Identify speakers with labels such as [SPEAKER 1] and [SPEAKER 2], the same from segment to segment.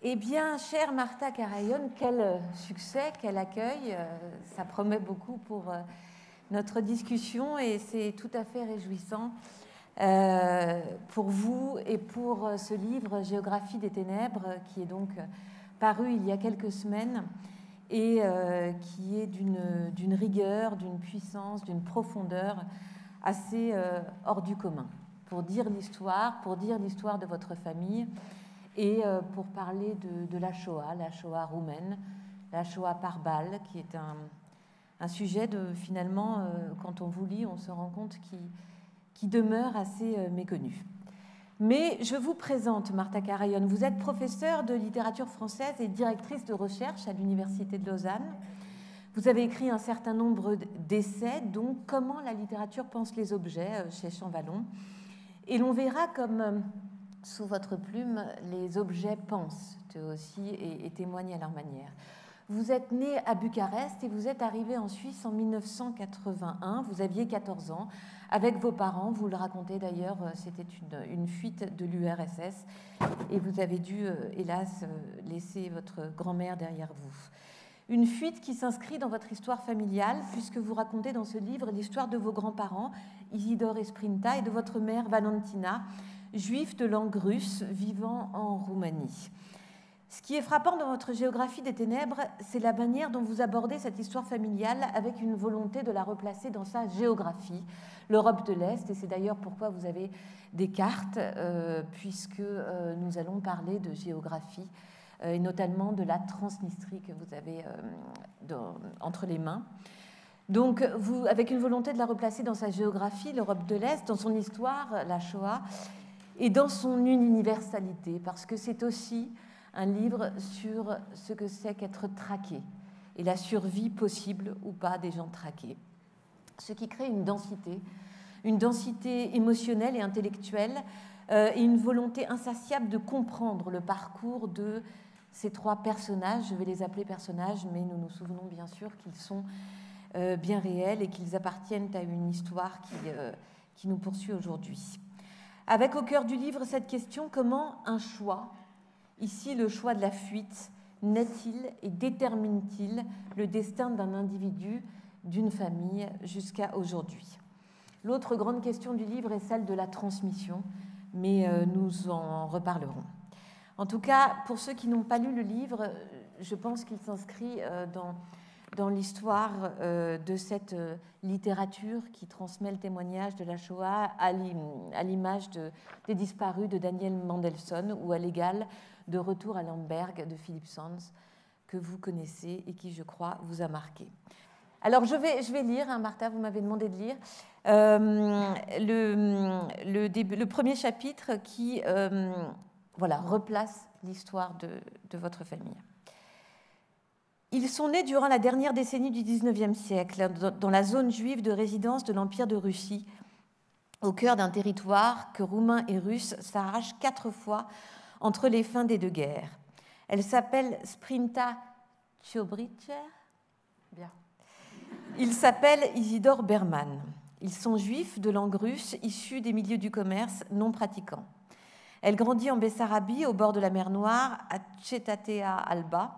[SPEAKER 1] Eh bien, chère Martha Karaïon, quel succès, quel accueil. Ça promet beaucoup pour notre discussion et c'est tout à fait réjouissant pour vous et pour ce livre Géographie des ténèbres qui est donc paru il y a quelques semaines et qui est d'une rigueur, d'une puissance, d'une profondeur assez hors du commun pour dire l'histoire de votre famille et pour parler de la Shoah roumaine, la Shoah par balle, qui est un sujet finalement, quand on vous lit, on se rend compte qui demeure assez méconnu. Mais je vous présente Martha Karaïon. Vous êtes professeure de littérature française et directrice de recherche à l'Université de Lausanne. Vous avez écrit un certain nombre d'essais, dont Comment la littérature pense les objets chez Champvallon. Et l'on verra comme, sous votre plume, les objets pensent eux aussi et témoignent à leur manière. Vous êtes né à Bucarest et vous êtes arrivé en Suisse en 1981. Vous aviez 14 ans avec vos parents. Vous le racontez d'ailleurs, c'était une fuite de l'URSS et vous avez dû, hélas, laisser votre grand-mère derrière vous. Une fuite qui s'inscrit dans votre histoire familiale puisque vous racontez dans ce livre l'histoire de vos grands-parents, Isidore et Sprinta, et de votre mère, Valentina, juive de langue russe vivant en Roumanie. Ce qui est frappant dans votre Géographie des ténèbres, c'est la manière dont vous abordez cette histoire familiale avec une volonté de la replacer dans sa géographie, l'Europe de l'Est, et c'est d'ailleurs pourquoi vous avez des cartes, puisque nous allons parler de géographie, et notamment de la Transnistrie que vous avez entre les mains. Donc, vous, avec une volonté de la replacer dans sa géographie, l'Europe de l'Est, dans son histoire, la Shoah, et dans son universalité, parce que c'est aussi un livre sur ce que c'est qu'être traqué et la survie possible ou pas des gens traqués. Ce qui crée une densité émotionnelle et intellectuelle et une volonté insatiable de comprendre le parcours de ces trois personnages. Je vais les appeler personnages, mais nous nous souvenons bien sûr qu'ils sont bien réels et qu'ils appartiennent à une histoire qui nous poursuit aujourd'hui. Avec au cœur du livre cette question, comment un choix, ici le choix de la fuite, naît-il et détermine-t-il le destin d'un individu, d'une famille jusqu'à aujourd'hui? L'autre grande question du livre est celle de la transmission, mais nous en reparlerons. En tout cas, pour ceux qui n'ont pas lu le livre, je pense qu'il s'inscrit dans l'histoire de cette littérature qui transmet le témoignage de la Shoah à l'image des disparus de Daniel Mendelssohn ou à l'égal de Retour à Lemberg de Philippe Sands, que vous connaissez et qui, je crois, vous a marqué. Alors, je vais lire, hein, Martha, vous m'avez demandé de lire, le premier chapitre qui replace l'histoire de votre famille. Ils sont nés durant la dernière décennie du XIXe siècle, dans la zone juive de résidence de l'Empire de Russie, au cœur d'un territoire que Roumains et Russes s'arrachent 4 fois entre les fins des deux guerres. Elle s'appelle Sprinta Ciobricer. Bien. Il s'appelle Isidore Berman. Ils sont juifs de langue russe, issus des milieux du commerce non pratiquants. Elle grandit en Bessarabie, au bord de la mer Noire, à Tchetatea Alba,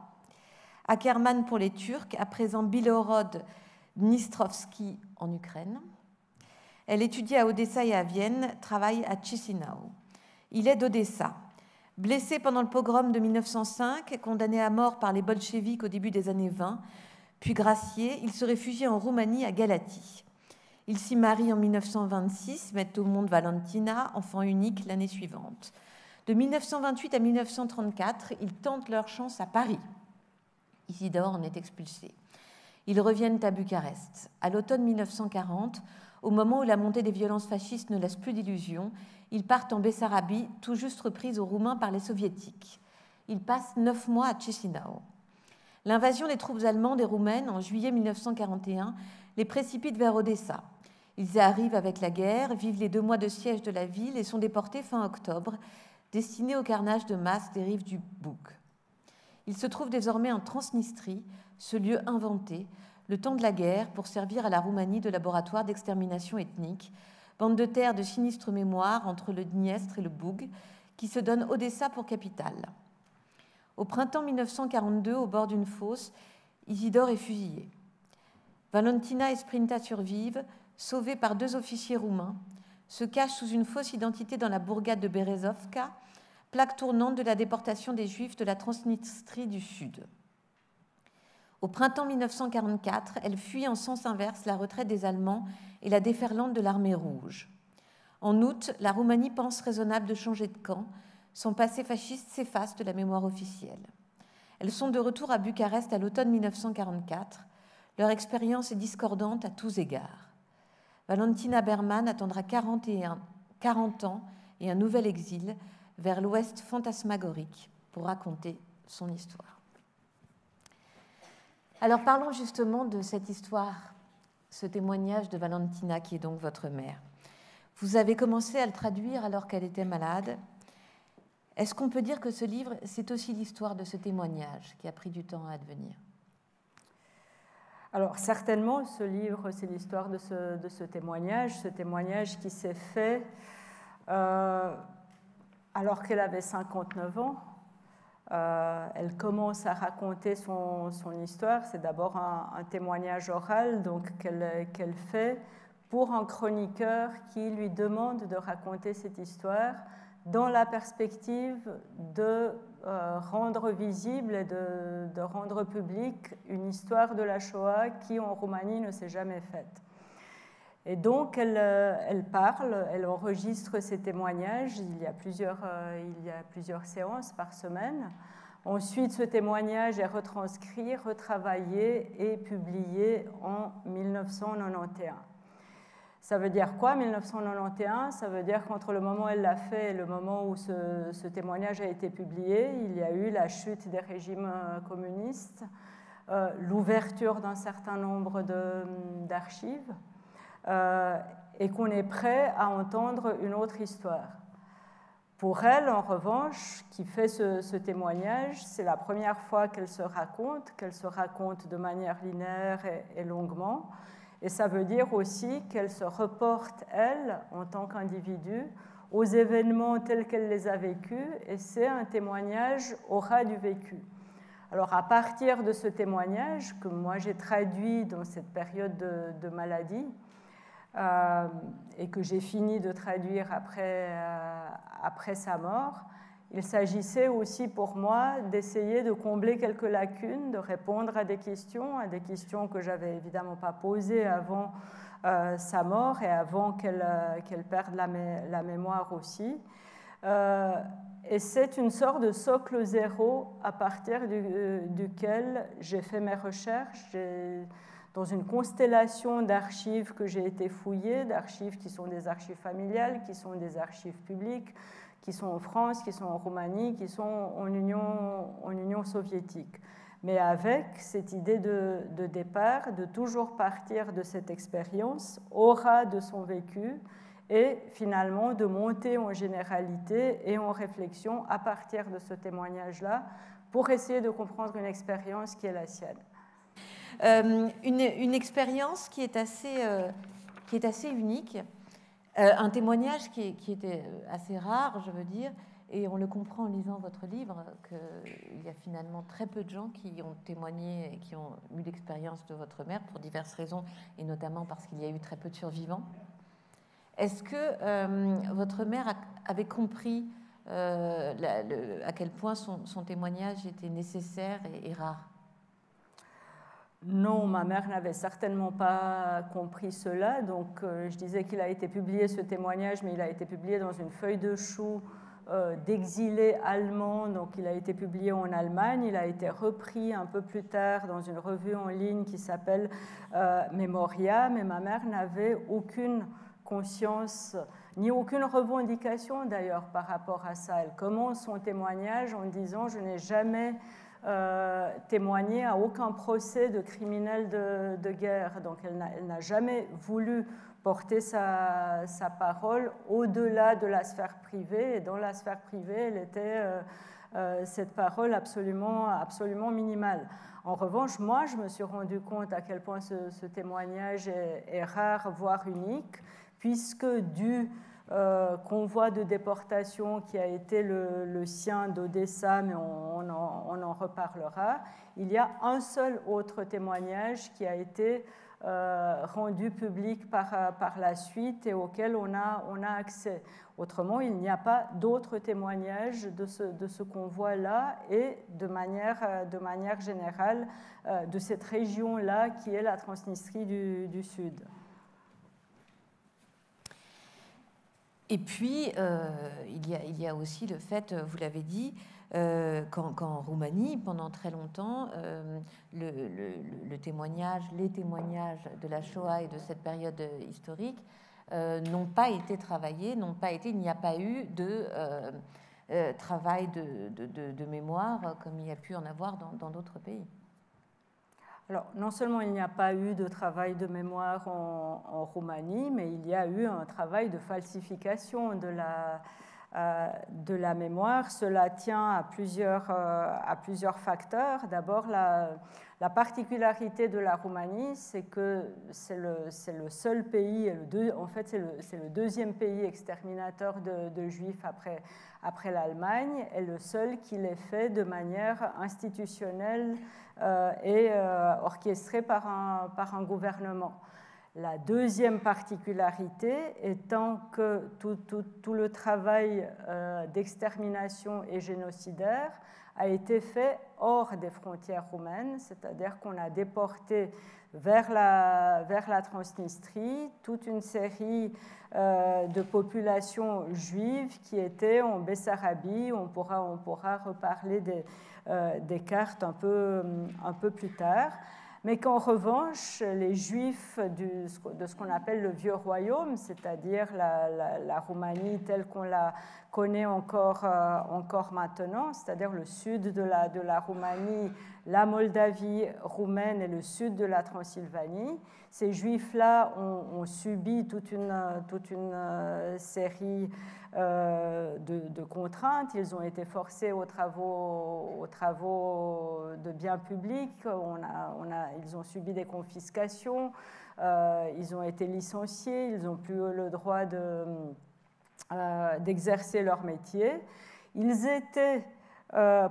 [SPEAKER 1] à Kerman pour les Turcs, à présent Bilhorod Dnistrovski en Ukraine. Elle étudie à Odessa et à Vienne, travaille à Chisinau. Il est d'Odessa. Blessé pendant le pogrom de 1905, condamné à mort par les bolcheviks au début des années 20, puis gracié, il se réfugie en Roumanie à Galatie. Il s'y marie en 1926, met au monde Valentina, enfant unique l'année suivante. De 1928 à 1934, ils tentent leur chance à Paris. Isidore en est expulsé. Ils reviennent à Bucarest. À l'automne 1940, au moment où la montée des violences fascistes ne laisse plus d'illusions, ils partent en Bessarabie, tout juste reprise aux Roumains par les Soviétiques. Ils passent 9 mois à Chisinau. L'invasion des troupes allemandes et roumaines en juillet 1941 les précipite vers Odessa. Ils y arrivent avec la guerre, vivent les 2 mois de siège de la ville et sont déportés fin octobre, destinés au carnage de masse des rives du Boug. Ils se trouvent désormais en Transnistrie, ce lieu inventé, le temps de la guerre, pour servir à la Roumanie de laboratoire d'extermination ethnique, bande de terre de sinistre mémoire entre le Dniestre et le Boug, qui se donne Odessa pour capitale. Au printemps 1942, au bord d'une fosse, Isidore est fusillé. Valentina et Sprinta survivent, sauvés par 2 officiers roumains, se cachent sous une fausse identité dans la bourgade de Berezovka, plaque tournante de la déportation des Juifs de la Transnistrie du Sud. Au printemps 1944, elle fuit en sens inverse la retraite des Allemands et la déferlante de l'armée rouge. En août, la Roumanie pense raisonnable de changer de camp. Son passé fasciste s'efface de la mémoire officielle. Elles sont de retour à Bucarest à l'automne 1944. Leur expérience est discordante à tous égards. Valentina Berman attendra 40 ans et un nouvel exil vers l'ouest fantasmagorique pour raconter son histoire. Alors parlons justement de cette histoire, ce témoignage de Valentina qui est donc votre mère. Vous avez commencé à le traduire alors qu'elle était malade. Est-ce qu'on peut dire que ce livre, c'est aussi l'histoire de ce témoignage qui a pris du temps à advenir ?
[SPEAKER 2] Alors certainement, ce livre, c'est l'histoire de ce témoignage qui s'est fait alors qu'elle avait 59 ans. Elle commence à raconter son histoire. C'est d'abord un témoignage oral donc, qu'elle fait pour un chroniqueur qui lui demande de raconter cette histoire dans la perspective de rendre visible et de rendre publique une histoire de la Shoah qui en Roumanie ne s'est jamais faite. Et donc elle parle, elle enregistre ses témoignages, il y a plusieurs séances par semaine. Ensuite, ce témoignage est retranscrit, retravaillé et publié en 1991. Ça veut dire quoi, 1991 ? Ça veut dire qu'entre le moment où elle l'a fait et le moment où ce témoignage a été publié, il y a eu la chute des régimes communistes, l'ouverture d'un certain nombre d'archives, et qu'on est prêt à entendre une autre histoire. Pour elle, en revanche, qui fait ce témoignage, c'est la première fois qu'elle se raconte de manière linéaire et longuement. Et ça veut dire aussi qu'elle se reporte, elle, en tant qu'individu, aux événements tels qu'elle les a vécus, et c'est un témoignage au ras du vécu. Alors, à partir de ce témoignage, que moi j'ai traduit dans cette période de maladie, et que j'ai fini de traduire après sa mort, il s'agissait aussi pour moi d'essayer de combler quelques lacunes, de répondre à des questions que je n'avais évidemment pas posées avant sa mort et avant qu'elle perde la mémoire aussi. Et c'est une sorte de socle zéro à partir duquel j'ai fait mes recherches. Dans une constellation d'archives que j'ai été fouillée, d'archives qui sont des archives familiales, qui sont des archives publiques, qui sont en France, qui sont en Roumanie, qui sont en Union soviétique. Mais avec cette idée de départ, de toujours partir de cette expérience, au ras de son vécu, et finalement de monter en généralité et en réflexion à partir de ce témoignage-là, pour essayer de comprendre une expérience qui est la sienne.
[SPEAKER 1] Une expérience qui est assez unique, un témoignage qui était assez rare, je veux dire, et on le comprend en lisant votre livre, qu'il y a finalement très peu de gens qui ont témoigné et qui ont eu l'expérience de votre mère pour diverses raisons, et notamment parce qu'il y a eu très peu de survivants. Est-ce que votre mère avait compris à quel point son témoignage était nécessaire et rare ?
[SPEAKER 2] Non, ma mère n'avait certainement pas compris cela. Donc, je disais qu'il a été publié, ce témoignage, mais il a été publié dans une feuille de chou d'exilés allemands. Donc, il a été publié en Allemagne. Il a été repris un peu plus tard dans une revue en ligne qui s'appelle Memoria. Mais ma mère n'avait aucune conscience, ni aucune revendication d'ailleurs par rapport à ça. Elle commence son témoignage en disant « Je n'ai jamais... témoigner à aucun procès de criminel de guerre. » Donc elle n'a jamais voulu porter sa parole au-delà de la sphère privée. Et dans la sphère privée, elle était cette parole absolument minimale. En revanche, moi, je me suis rendu compte à quel point ce témoignage est rare, voire unique, puisque dû convoi de déportation qui a été le sien d'Odessa, mais on en reparlera. Il y a un seul autre témoignage qui a été rendu public par la suite et auquel on a accès. Autrement, il n'y a pas d'autres témoignages de ce convoi-là et de manière générale de cette région-là qui est la Transnistrie du Sud.
[SPEAKER 1] Et puis, il y a aussi le fait, vous l'avez dit, qu'en Roumanie, pendant très longtemps, les témoignages de la Shoah et de cette période historique n'ont pas été travaillés, il n'y a pas eu de travail de mémoire comme il y a pu en avoir dans d'autres pays.
[SPEAKER 2] Alors, non seulement il n'y a pas eu de travail de mémoire en Roumanie, mais il y a eu un travail de falsification de la mémoire. Cela tient à plusieurs facteurs. D'abord, la particularité de la Roumanie, c'est que c'est le seul pays, en fait c'est le deuxième pays exterminateur de Juifs après l'Allemagne, et le seul qui l'ait fait de manière institutionnelle et orchestrée par un gouvernement. La deuxième particularité étant que tout le travail d'extermination et génocidaire a été fait hors des frontières roumaines, c'est-à-dire qu'on a déporté vers la Transnistrie toute une série de populations juives qui étaient en Bessarabie. On pourra reparler des cartes un peu plus tard. Mais qu'en revanche, les Juifs de ce qu'on appelle le Vieux Royaume, c'est-à-dire la Roumanie telle qu'on la connaît encore maintenant, c'est-à-dire le sud de la Roumanie, la Moldavie roumaine et le sud de la Transylvanie, ces Juifs-là ont subi toute une série de contraintes. Ils ont été forcés aux travaux de biens publics. Ils ont subi des confiscations. Ils ont été licenciés. Ils n'ont plus le droit d'exercer leur métier. Ils étaient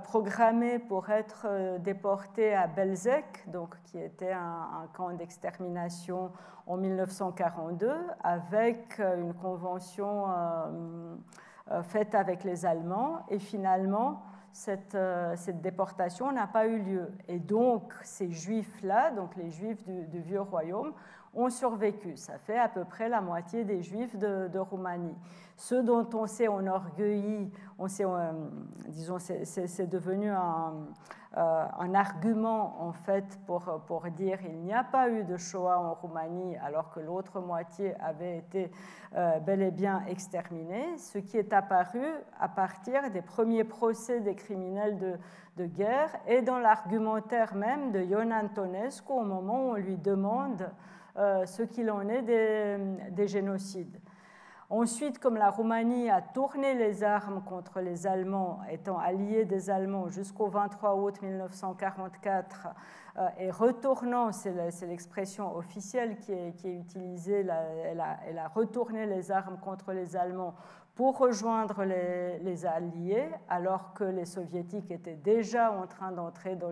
[SPEAKER 2] programmés pour être déportés à Belzec, donc, qui était un camp d'extermination en 1942, avec une convention faite avec les Allemands. Et finalement, cette déportation n'a pas eu lieu. Et donc, ces Juifs-là, donc les Juifs du Vieux Royaume, ont survécu. Ça fait à peu près la moitié des Juifs de Roumanie. Ceux dont on s'est enorgueilli, disons, c'est devenu un argument en fait pour dire il n'y a pas eu de Shoah en Roumanie alors que l'autre moitié avait été bel et bien exterminée, ce qui est apparu à partir des premiers procès des criminels de guerre et dans l'argumentaire même de Ion Antonescu au moment où on lui demande ce qu'il en est des génocides. Ensuite, comme la Roumanie a tourné les armes contre les Allemands, étant alliée des Allemands jusqu'au 23 août 1944, et retournant, c'est l'expression officielle qui est utilisée, elle a retourné les armes contre les Allemands pour rejoindre les Alliés, alors que les Soviétiques étaient déjà en train d'entrer dans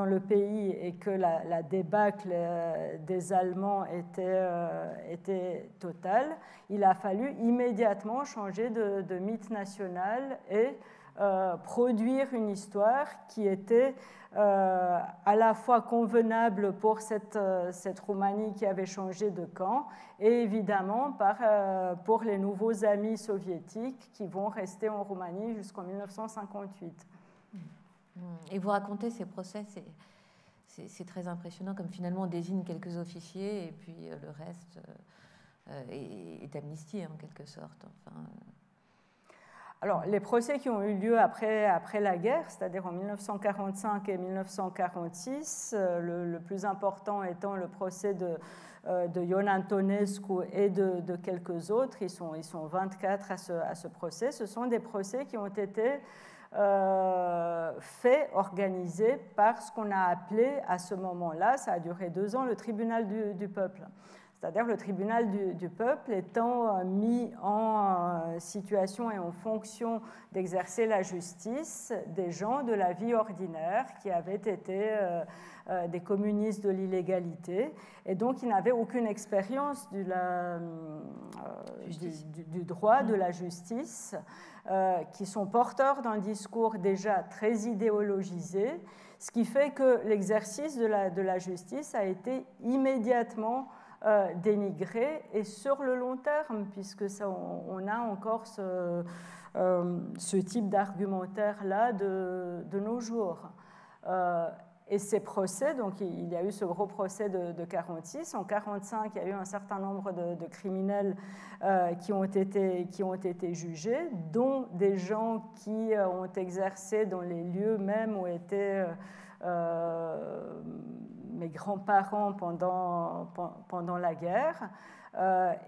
[SPEAKER 2] le pays et que la débâcle des Allemands était totale, il a fallu immédiatement changer de mythe national et produire une histoire qui était à la fois convenable pour cette Roumanie qui avait changé de camp et évidemment pour les nouveaux amis soviétiques qui vont rester en Roumanie jusqu'en 1958.
[SPEAKER 1] Et vous racontez ces procès, c'est très impressionnant, comme finalement on désigne quelques officiers et puis le reste est amnistié en quelque sorte. Enfin,
[SPEAKER 2] Alors, les procès qui ont eu lieu après la guerre, c'est-à-dire en 1945 et 1946, le plus important étant le procès de Ion Antonescu et de quelques autres, ils sont 24 à ce procès. Ce sont des procès qui ont été faits, organisés par ce qu'on a appelé à ce moment-là, ça a duré 2 ans, le tribunal du peuple. c'est-à-dire le tribunal du peuple étant mis en situation et en fonction d'exercer la justice des gens de la vie ordinaire qui avaient été des communistes de l'illégalité, et donc ils n'avaient aucune expérience du droit, de la justice, qui sont porteurs d'un discours déjà très idéologisé, ce qui fait que l'exercice de la justice a été immédiatement dénigré, et sur le long terme, puisque ça, on a encore ce type d'argumentaire-là de nos jours. Et ces procès, donc il y a eu ce gros procès de 1946. En 1945, il y a eu un certain nombre de criminels qui ont été jugés, dont des gens qui ont exercé dans les lieux même où étaient mes grands-parents pendant la guerre.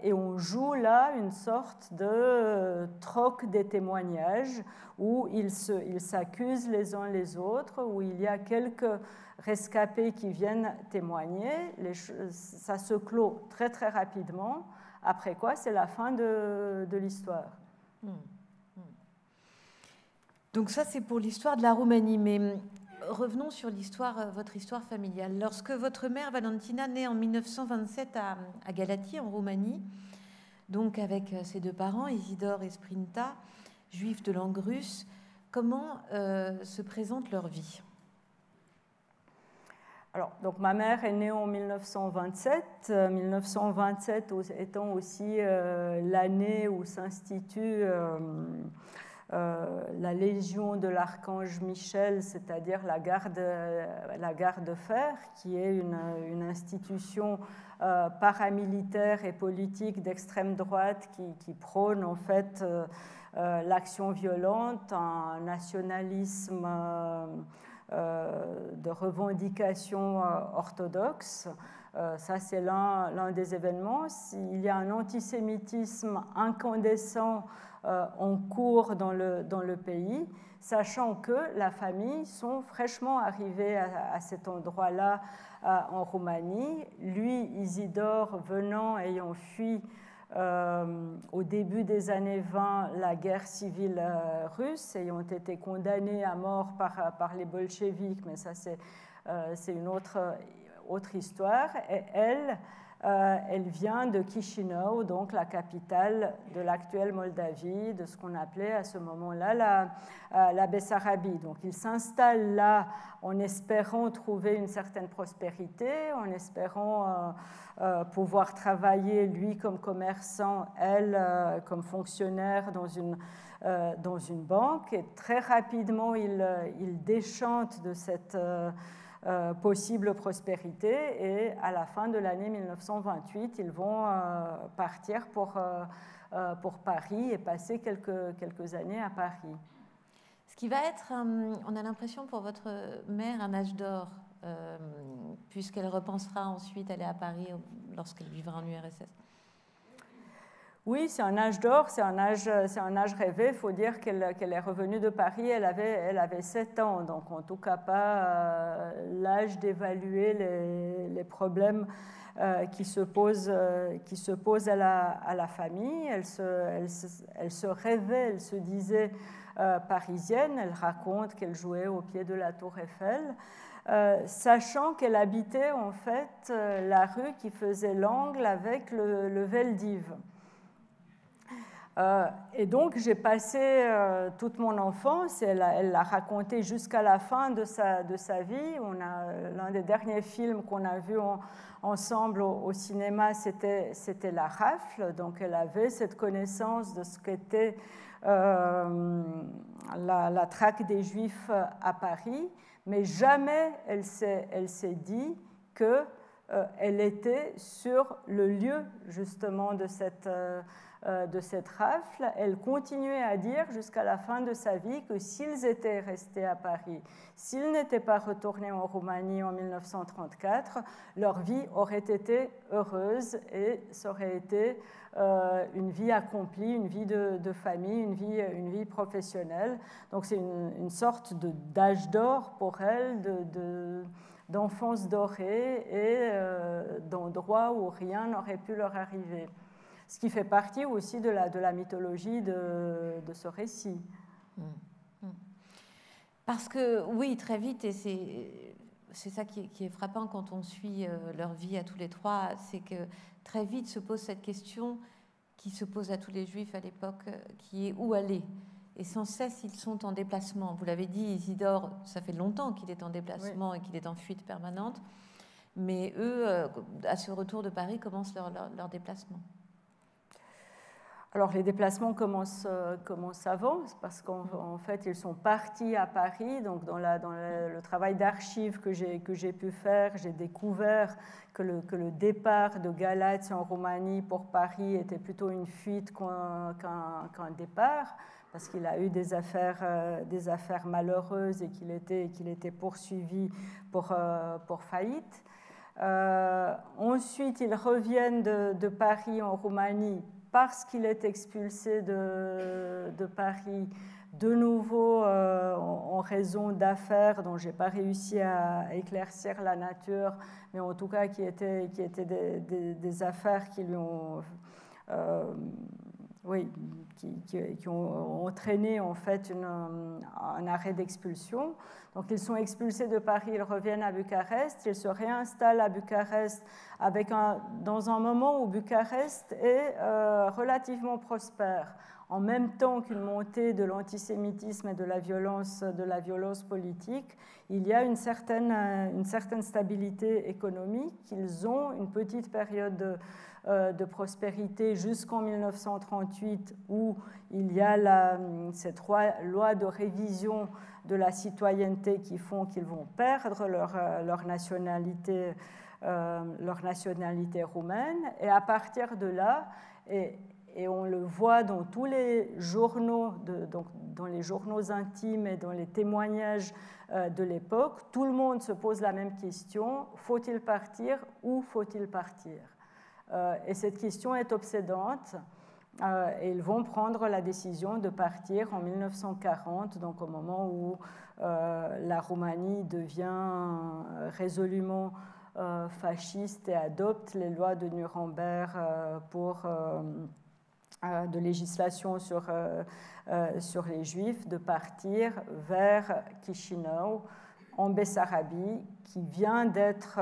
[SPEAKER 2] Et on joue là une sorte de troc des témoignages où ils s'accusent les uns les autres, où il y a quelques rescapés qui viennent témoigner. Ça se clôt très très rapidement, après quoi c'est la fin de l'histoire.
[SPEAKER 1] Donc ça c'est pour l'histoire de la Roumanie, mais revenons sur votre histoire familiale. Lorsque votre mère Valentina naît en 1927 à Galatie, en Roumanie, donc avec ses deux parents, Isidore et Sprinta, juifs de langue russe, comment se présente leur vie ?
[SPEAKER 2] Alors, donc ma mère est née en 1927, 1927 étant aussi l'année où s'institue la Légion de l'Archange Michel, c'est-à-dire la garde de fer, qui est une institution paramilitaire et politique d'extrême droite qui prône en fait l'action violente, un nationalisme de revendication orthodoxe. Ça, c'est l'un des événements. Il y a un antisémitisme incandescent en cours dans le pays, sachant que la famille sont fraîchement arrivés à cet endroit-là en Roumanie. Lui, Isidore, ayant fui au début des années 20 la guerre civile russe, ayant été condamné à mort par les bolcheviks, mais ça c'est une autre histoire. Et elle vient de Chisinau, donc la capitale de l'actuelle Moldavie, de ce qu'on appelait à ce moment-là la Bessarabie. Donc il s'installe là en espérant trouver une certaine prospérité, en espérant pouvoir travailler, lui comme commerçant, elle comme fonctionnaire dans une banque. Et très rapidement, il déchante de cette possible prospérité, et à la fin de l'année 1928, ils vont partir pour Paris et passer quelques années à Paris.
[SPEAKER 1] Ce qui va être, on a l'impression pour votre mère, un âge d'or, puisqu'elle repensera ensuite aller à Paris lorsqu'elle vivra en URSS.
[SPEAKER 2] Oui, c'est un âge d'or, c'est un âge rêvé. Il faut dire qu'elle est revenue de Paris, elle avait 7 ans, donc en tout cas pas l'âge d'évaluer les problèmes qui se posent à la famille. Elle se rêvait, elle se disait parisienne. Elle raconte qu'elle jouait au pied de la Tour Eiffel, sachant qu'elle habitait en fait la rue qui faisait l'angle avec le Veldiv. Et donc j'ai passé toute mon enfance, elle l'a raconté jusqu'à la fin de sa vie. L'un des derniers films qu'on a vu ensemble au cinéma, c'était La Rafle. Donc elle avait cette connaissance de ce qu'était la traque des Juifs à Paris, mais jamais elle s'est dit qu'elle était sur le lieu justement de cette rafle. Elle continuait à dire jusqu'à la fin de sa vie que s'ils étaient restés à Paris, s'ils n'étaient pas retournés en Roumanie en 1934, leur vie aurait été heureuse et ça aurait été une vie accomplie, une vie de famille, une vie professionnelle. Donc c'est une sorte d'âge d'or pour elle, d'enfance dorée et d'endroits où rien n'aurait pu leur arriver. Ce qui fait partie aussi de la mythologie de ce récit.
[SPEAKER 1] Parce que, oui, très vite, et c'est ça qui est frappant quand on suit leur vie à tous les trois, c'est que très vite se pose cette question qui se pose à tous les Juifs à l'époque, qui est où aller. Et sans cesse, ils sont en déplacement. Vous l'avez dit, Isidore, ça fait longtemps qu'il est en déplacement, oui, et qu'il est en fuite permanente. Mais eux, à ce retour de Paris, commencent leur déplacement.
[SPEAKER 2] Alors, les déplacements commencent avant, parce qu'en fait, ils sont partis à Paris. Donc, dans le travail d'archives que j'ai pu faire, j'ai découvert que le départ de Galatz en Roumanie pour Paris était plutôt une fuite qu'un départ, parce qu'il a eu des affaires malheureuses et qu'il était poursuivi pour faillite. Ensuite, ils reviennent de Paris en Roumanie parce qu'il est expulsé de Paris, de nouveau en raison d'affaires dont je n'ai pas réussi à éclaircir la nature, mais en tout cas qui étaient des affaires qui lui ont... qui ont entraîné en fait un arrêt d'expulsion. Donc ils sont expulsés de Paris, ils reviennent à Bucarest, ils se réinstallent à Bucarest dans un moment où Bucarest est relativement prospère. En même temps qu'une montée de l'antisémitisme et de la violence politique, il y a une certaine stabilité économique. Ils ont une petite période de prospérité jusqu'en 1938 où il y a ces 3 lois de révision de la citoyenneté qui font qu'ils vont perdre leur nationalité roumaine. Et à partir de là, et on le voit dans tous les journaux, dans les journaux intimes et dans les témoignages de l'époque, tout le monde se pose la même question, faut-il partir ou faut-il partir? Et cette question est obsédante. Et ils vont prendre la décision de partir en 1940, donc au moment où la Roumanie devient résolument fasciste et adopte les lois de Nuremberg de législation sur les Juifs, de partir vers Chisinau, en Bessarabie, qui vient d'être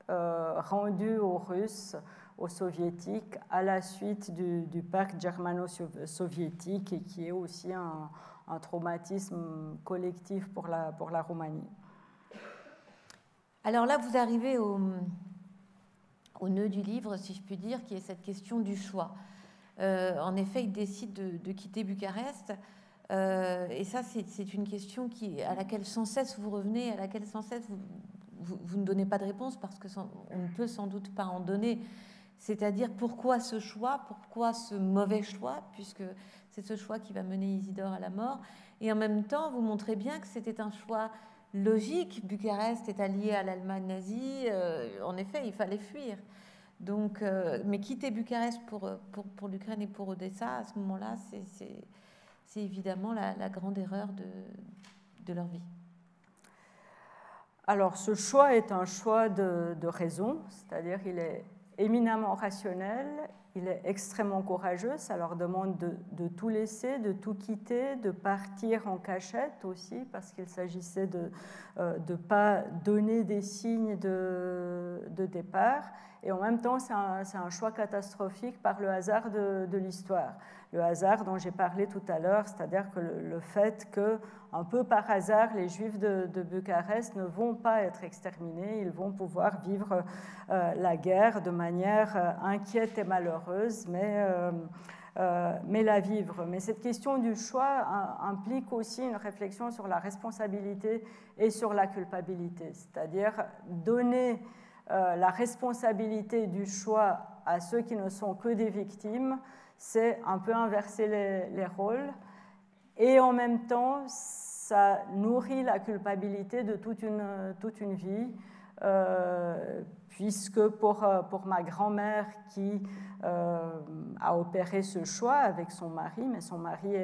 [SPEAKER 2] rendue aux Russes, aux Soviétiques, à la suite du pacte germano-soviétique, et qui est aussi un traumatisme collectif pour la Roumanie.
[SPEAKER 1] Alors là, vous arrivez au nœud du livre, si je puis dire, qui est cette question du choix. En effet, il décide de quitter Bucarest, et ça, c'est une question à laquelle sans cesse vous revenez, à laquelle sans cesse vous ne donnez pas de réponse, parce qu'on ne peut sans doute pas en donner. C'est-à-dire, pourquoi ce choix, pourquoi ce mauvais choix, puisque c'est ce choix qui va mener Isidore à la mort. Et en même temps, vous montrez bien que c'était un choix logique. Bucarest est allié à l'Allemagne nazie. En effet, il fallait fuir. Donc, mais quitter Bucarest pour l'Ukraine et pour Odessa, à ce moment-là, c'est évidemment la grande erreur de leur vie.
[SPEAKER 2] Alors, ce choix est un choix de raison, c'est-à-dire qu'il est éminemment rationnel, il est extrêmement courageux, ça leur demande de tout laisser, de tout quitter, de partir en cachette aussi, parce qu'il s'agissait de ne pas donner des signes de départ. Et en même temps, c'est un choix catastrophique par le hasard de l'histoire. Le hasard dont j'ai parlé tout à l'heure, c'est-à-dire que le fait que, un peu par hasard, les Juifs de Bucarest ne vont pas être exterminés, ils vont pouvoir vivre la guerre de manière inquiète et malheureuse, mais la vivre. Mais cette question du choix implique aussi une réflexion sur la responsabilité et sur la culpabilité, c'est-à-dire donner la responsabilité du choix à ceux qui ne sont que des victimes, c'est un peu inverser les rôles, et en même temps, ça nourrit la culpabilité de toute une vie, puisque pour ma grand-mère qui a opéré ce choix avec son mari, mais son mari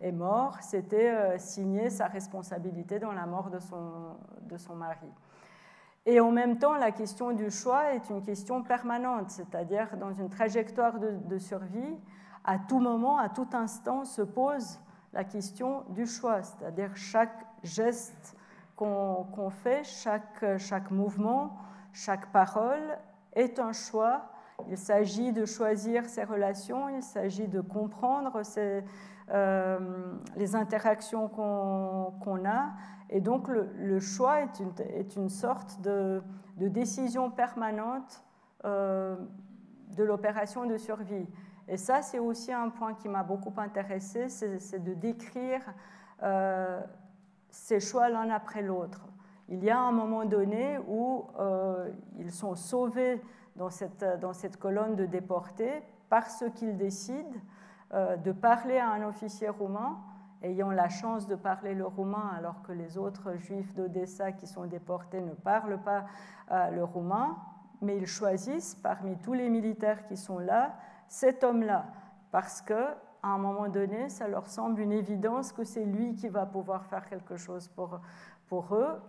[SPEAKER 2] est mort, c'était signer sa responsabilité dans la mort de son mari. Et en même temps, la question du choix est une question permanente, c'est-à-dire dans une trajectoire de survie, à tout moment, à tout instant, se pose la question du choix, c'est-à-dire chaque geste qu'on fait, chaque mouvement, chaque parole est un choix. Il s'agit de choisir ses relations, il s'agit de comprendre les interactions qu'on a. Et donc le choix est une sorte de décision permanente de l'opération de survie. Et ça, c'est aussi un point qui m'a beaucoup intéressée, c'est de décrire ces choix l'un après l'autre. Il y a un moment donné où ils sont sauvés dans cette colonne de déportés parce qu'ils décident de parler à un officier roumain, ayant la chance de parler le roumain alors que les autres juifs d'Odessa qui sont déportés ne parlent pas le roumain, mais ils choisissent parmi tous les militaires qui sont là cet homme-là, parce qu'à un moment donné, ça leur semble une évidence que c'est lui qui va pouvoir faire quelque chose pour eux.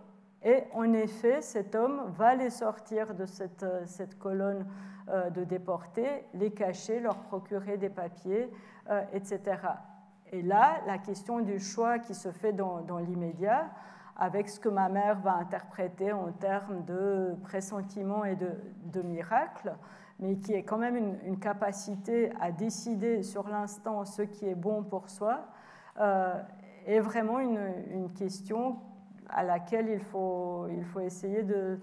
[SPEAKER 2] Et en effet, cet homme va les sortir de cette colonne de déportés, les cacher, leur procurer des papiers, etc. Et là, la question du choix qui se fait dans l'immédiat, avec ce que ma mère va interpréter en termes de pressentiment et de miracle, mais qui est quand même une capacité à décider sur l'instant ce qui est bon pour soi, est vraiment une question à laquelle il faut essayer de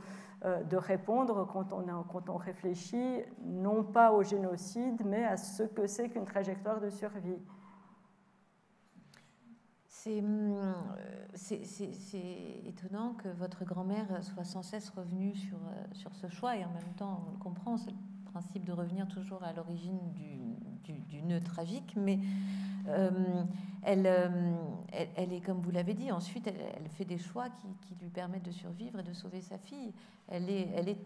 [SPEAKER 2] répondre quand on réfléchit non pas au génocide, mais à ce que c'est qu'une trajectoire de survie.
[SPEAKER 1] C'est étonnant que votre grand-mère soit sans cesse revenue sur ce choix, et en même temps, on le comprend, c'est le principe de revenir toujours à l'origine du nœud tragique, mais elle est, comme vous l'avez dit, ensuite elle fait des choix qui lui permettent de survivre et de sauver sa fille. Elle est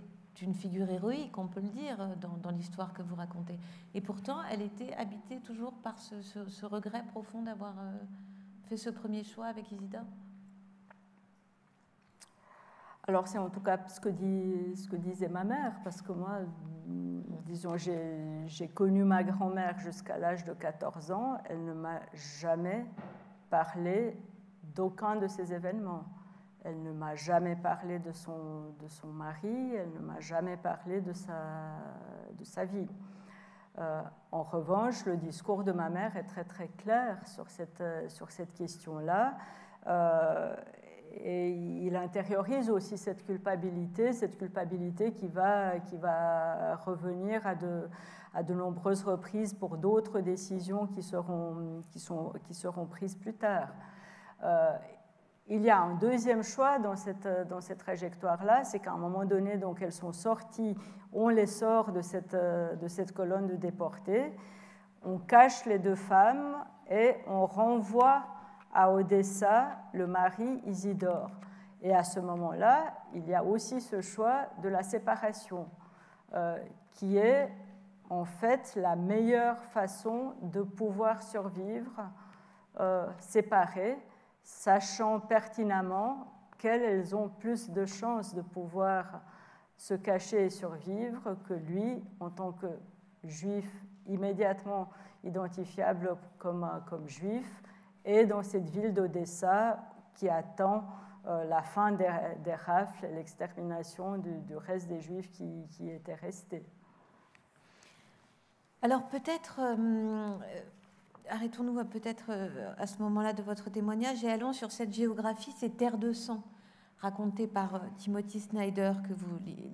[SPEAKER 1] une figure héroïque, on peut le dire, dans l'histoire que vous racontez. Et pourtant, elle était habitée toujours par ce regret profond d'avoir fait ce premier choix avec Isidore.
[SPEAKER 2] Alors c'est en tout cas ce que disait ma mère, parce que moi, disons, j'ai connu ma grand-mère jusqu'à l'âge de 14 ans, elle ne m'a jamais parlé d'aucun de ces événements. Elle ne m'a jamais parlé de son mari, elle ne m'a jamais parlé de sa vie. En revanche, le discours de ma mère est très très clair sur cette question-là. Et il intériorise aussi cette culpabilité qui va revenir à de nombreuses reprises pour d'autres décisions qui seront prises plus tard. Il y a un deuxième choix dans cette trajectoire-là, c'est qu'à un moment donné, donc, elles sont sorties, on les sort de cette colonne de déportés, on cache les deux femmes et on renvoie à Odessa le mari Isidore. Et à ce moment-là, il y a aussi ce choix de la séparation, qui est en fait la meilleure façon de pouvoir survivre séparées, sachant pertinemment qu'elles ont plus de chances de pouvoir se cacher et survivre que lui, en tant que juif immédiatement identifiable comme juif, et dans cette ville d'Odessa qui attend la fin des rafles et l'extermination du reste des juifs qui étaient restés.
[SPEAKER 1] Alors peut-être... arrêtons-nous peut-être à ce moment-là de votre témoignage et allons sur cette géographie, ces terres de sang, racontées par Timothy Snyder,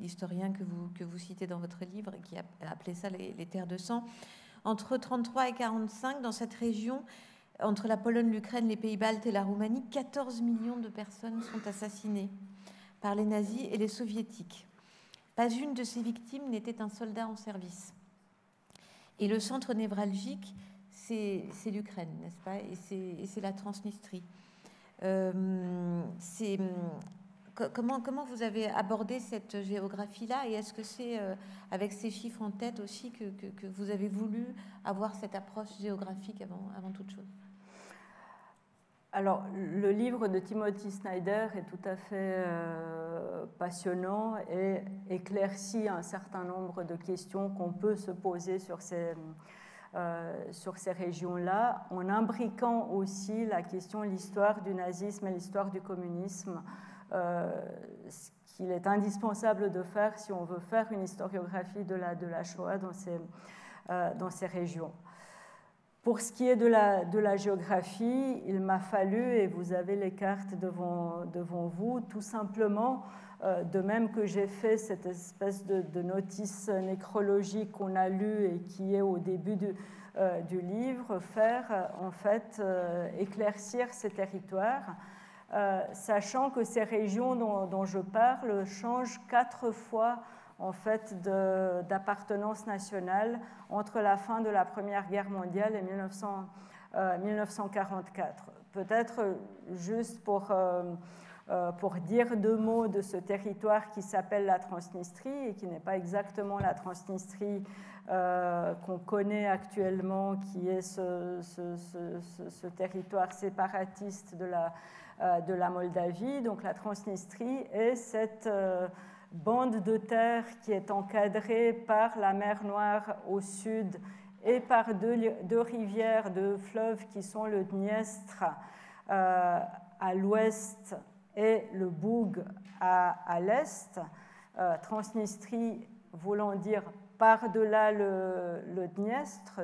[SPEAKER 1] l'historien que vous citez dans votre livre, et qui a appelé ça les terres de sang. Entre 1933 et 1945, dans cette région, entre la Pologne, l'Ukraine, les Pays-Baltes et la Roumanie, 14 millions de personnes sont assassinées par les nazis et les soviétiques. Pas une de ces victimes n'était un soldat en service. Et le centre névralgique, c'est l'Ukraine, n'est-ce pas? Et c'est la Transnistrie. Comment vous avez abordé cette géographie-là? Et est-ce que c'est avec ces chiffres en tête aussi que vous avez voulu avoir cette approche géographique avant toute chose?
[SPEAKER 2] Alors, le livre de Timothy Snyder est tout à fait passionnant et éclaircit un certain nombre de questions qu'on peut se poser sur ces régions-là, en imbriquant aussi la question, l'histoire du nazisme et l'histoire du communisme, ce qu'il est indispensable de faire si on veut faire une historiographie de la Shoah dans ces régions. Pour ce qui est de la géographie, il m'a fallu, et vous avez les cartes devant vous, tout simplement, de même que j'ai fait cette espèce de notice nécrologique qu'on a lue et qui est au début du livre, faire en fait éclaircir ces territoires, sachant que ces régions dont je parle changent 4 fois en fait d'appartenance nationale entre la fin de la Première Guerre mondiale et 1944. Peut-être juste pour dire 2 mots de ce territoire qui s'appelle la Transnistrie et qui n'est pas exactement la Transnistrie qu'on connaît actuellement, qui est ce territoire séparatiste de la Moldavie. Donc la Transnistrie est cette bande de terre qui est encadrée par la mer Noire au sud et par deux rivières, 2 fleuves qui sont le Dniestre à l'ouest et le Boug à l'est. Transnistrie voulant dire par-delà le Dniestre,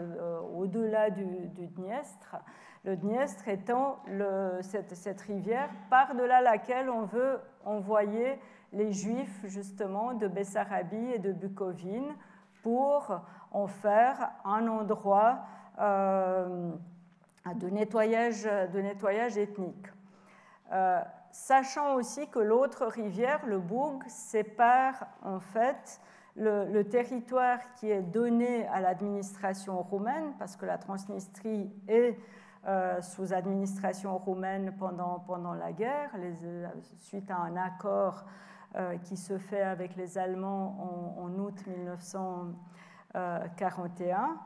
[SPEAKER 2] au-delà du Dniestre. Le Dniestre étant cette rivière par-delà laquelle on veut envoyer les Juifs justement de Bessarabie et de Bukovine pour en faire un endroit de nettoyage ethnique. Sachant aussi que l'autre rivière, le Boug, sépare en fait le territoire qui est donné à l'administration roumaine, parce que la Transnistrie est sous administration roumaine pendant la guerre, suite à un accord qui se fait avec les Allemands en août 1941.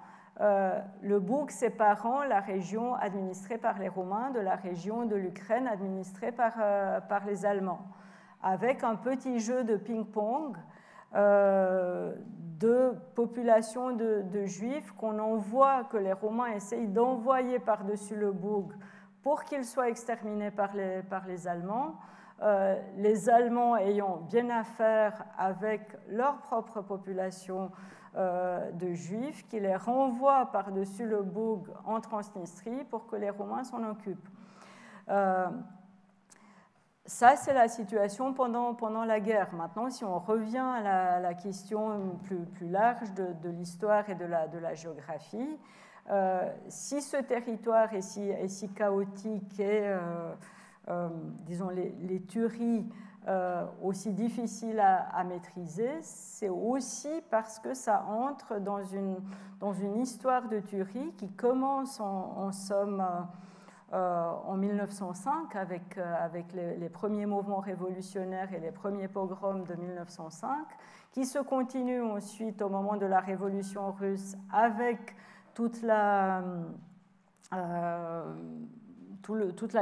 [SPEAKER 2] Le Boug séparant la région administrée par les Roumains de la région de l'Ukraine administrée par les Allemands, avec un petit jeu de ping-pong de populations de Juifs qu'on envoie, que les Roumains essayent d'envoyer par-dessus le Boug pour qu'ils soient exterminés par les Allemands. Les Allemands ayant bien à faire avec leur propre population de Juifs, qui les renvoient par-dessus le Boug en Transnistrie pour que les Roumains s'en occupent. Ça, c'est la situation pendant la guerre. Maintenant, si on revient à la question plus large de l'histoire et de la géographie, si ce territoire est si chaotique et disons, les tueries aussi difficiles à maîtriser, c'est aussi parce que ça entre dans une histoire de tuerie qui commence en somme en 1905 avec les premiers mouvements révolutionnaires et les premiers pogroms de 1905, qui se continue ensuite au moment de la Révolution russe avec toute la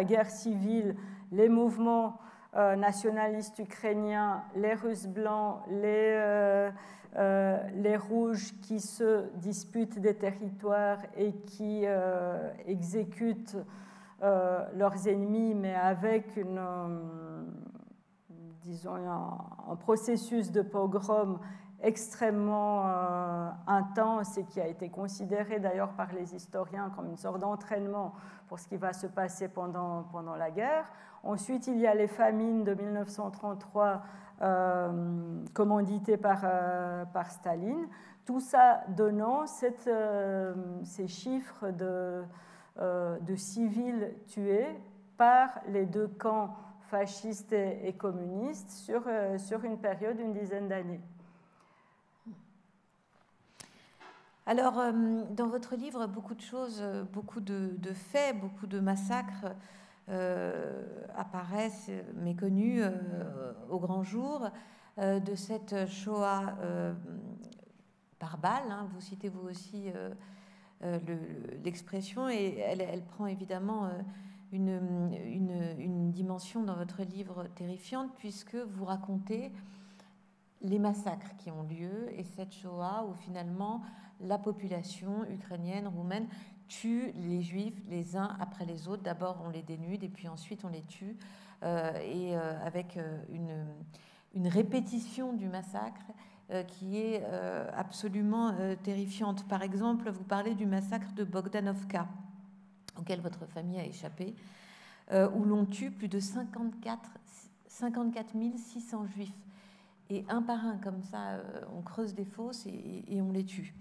[SPEAKER 2] guerre civile, les mouvements nationalistes ukrainiens, les Russes blancs, les Rouges qui se disputent des territoires et qui exécutent leurs ennemis, mais avec disons, un processus de pogrom extrêmement intense et qui a été considéré d'ailleurs par les historiens comme une sorte d'entraînement pour ce qui va se passer pendant la guerre. Ensuite, il y a les famines de 1933 commanditées par Staline. Tout ça donnant ces chiffres de civils tués par les 2 camps fascistes et communistes sur une période d'une dizaine d'années.
[SPEAKER 1] Alors, dans votre livre, beaucoup de choses, beaucoup de faits, beaucoup de massacres apparaissent méconnus au grand jour de cette Shoah par balle. Hein, vous citez vous aussi l'expression, et elle prend évidemment une dimension dans votre livre terrifiante, puisque vous racontez les massacres qui ont lieu et cette Shoah où finalement la population ukrainienne, roumaine, tue les Juifs les uns après les autres. D'abord on les dénude et puis ensuite on les tue, avec une répétition du massacre qui est absolument terrifiante. Par exemple, vous parlez du massacre de Bogdanovka, auquel votre famille a échappé, où l'on tue plus de 54 600 Juifs. Et un par un, comme ça, on creuse des fosses et on les tue.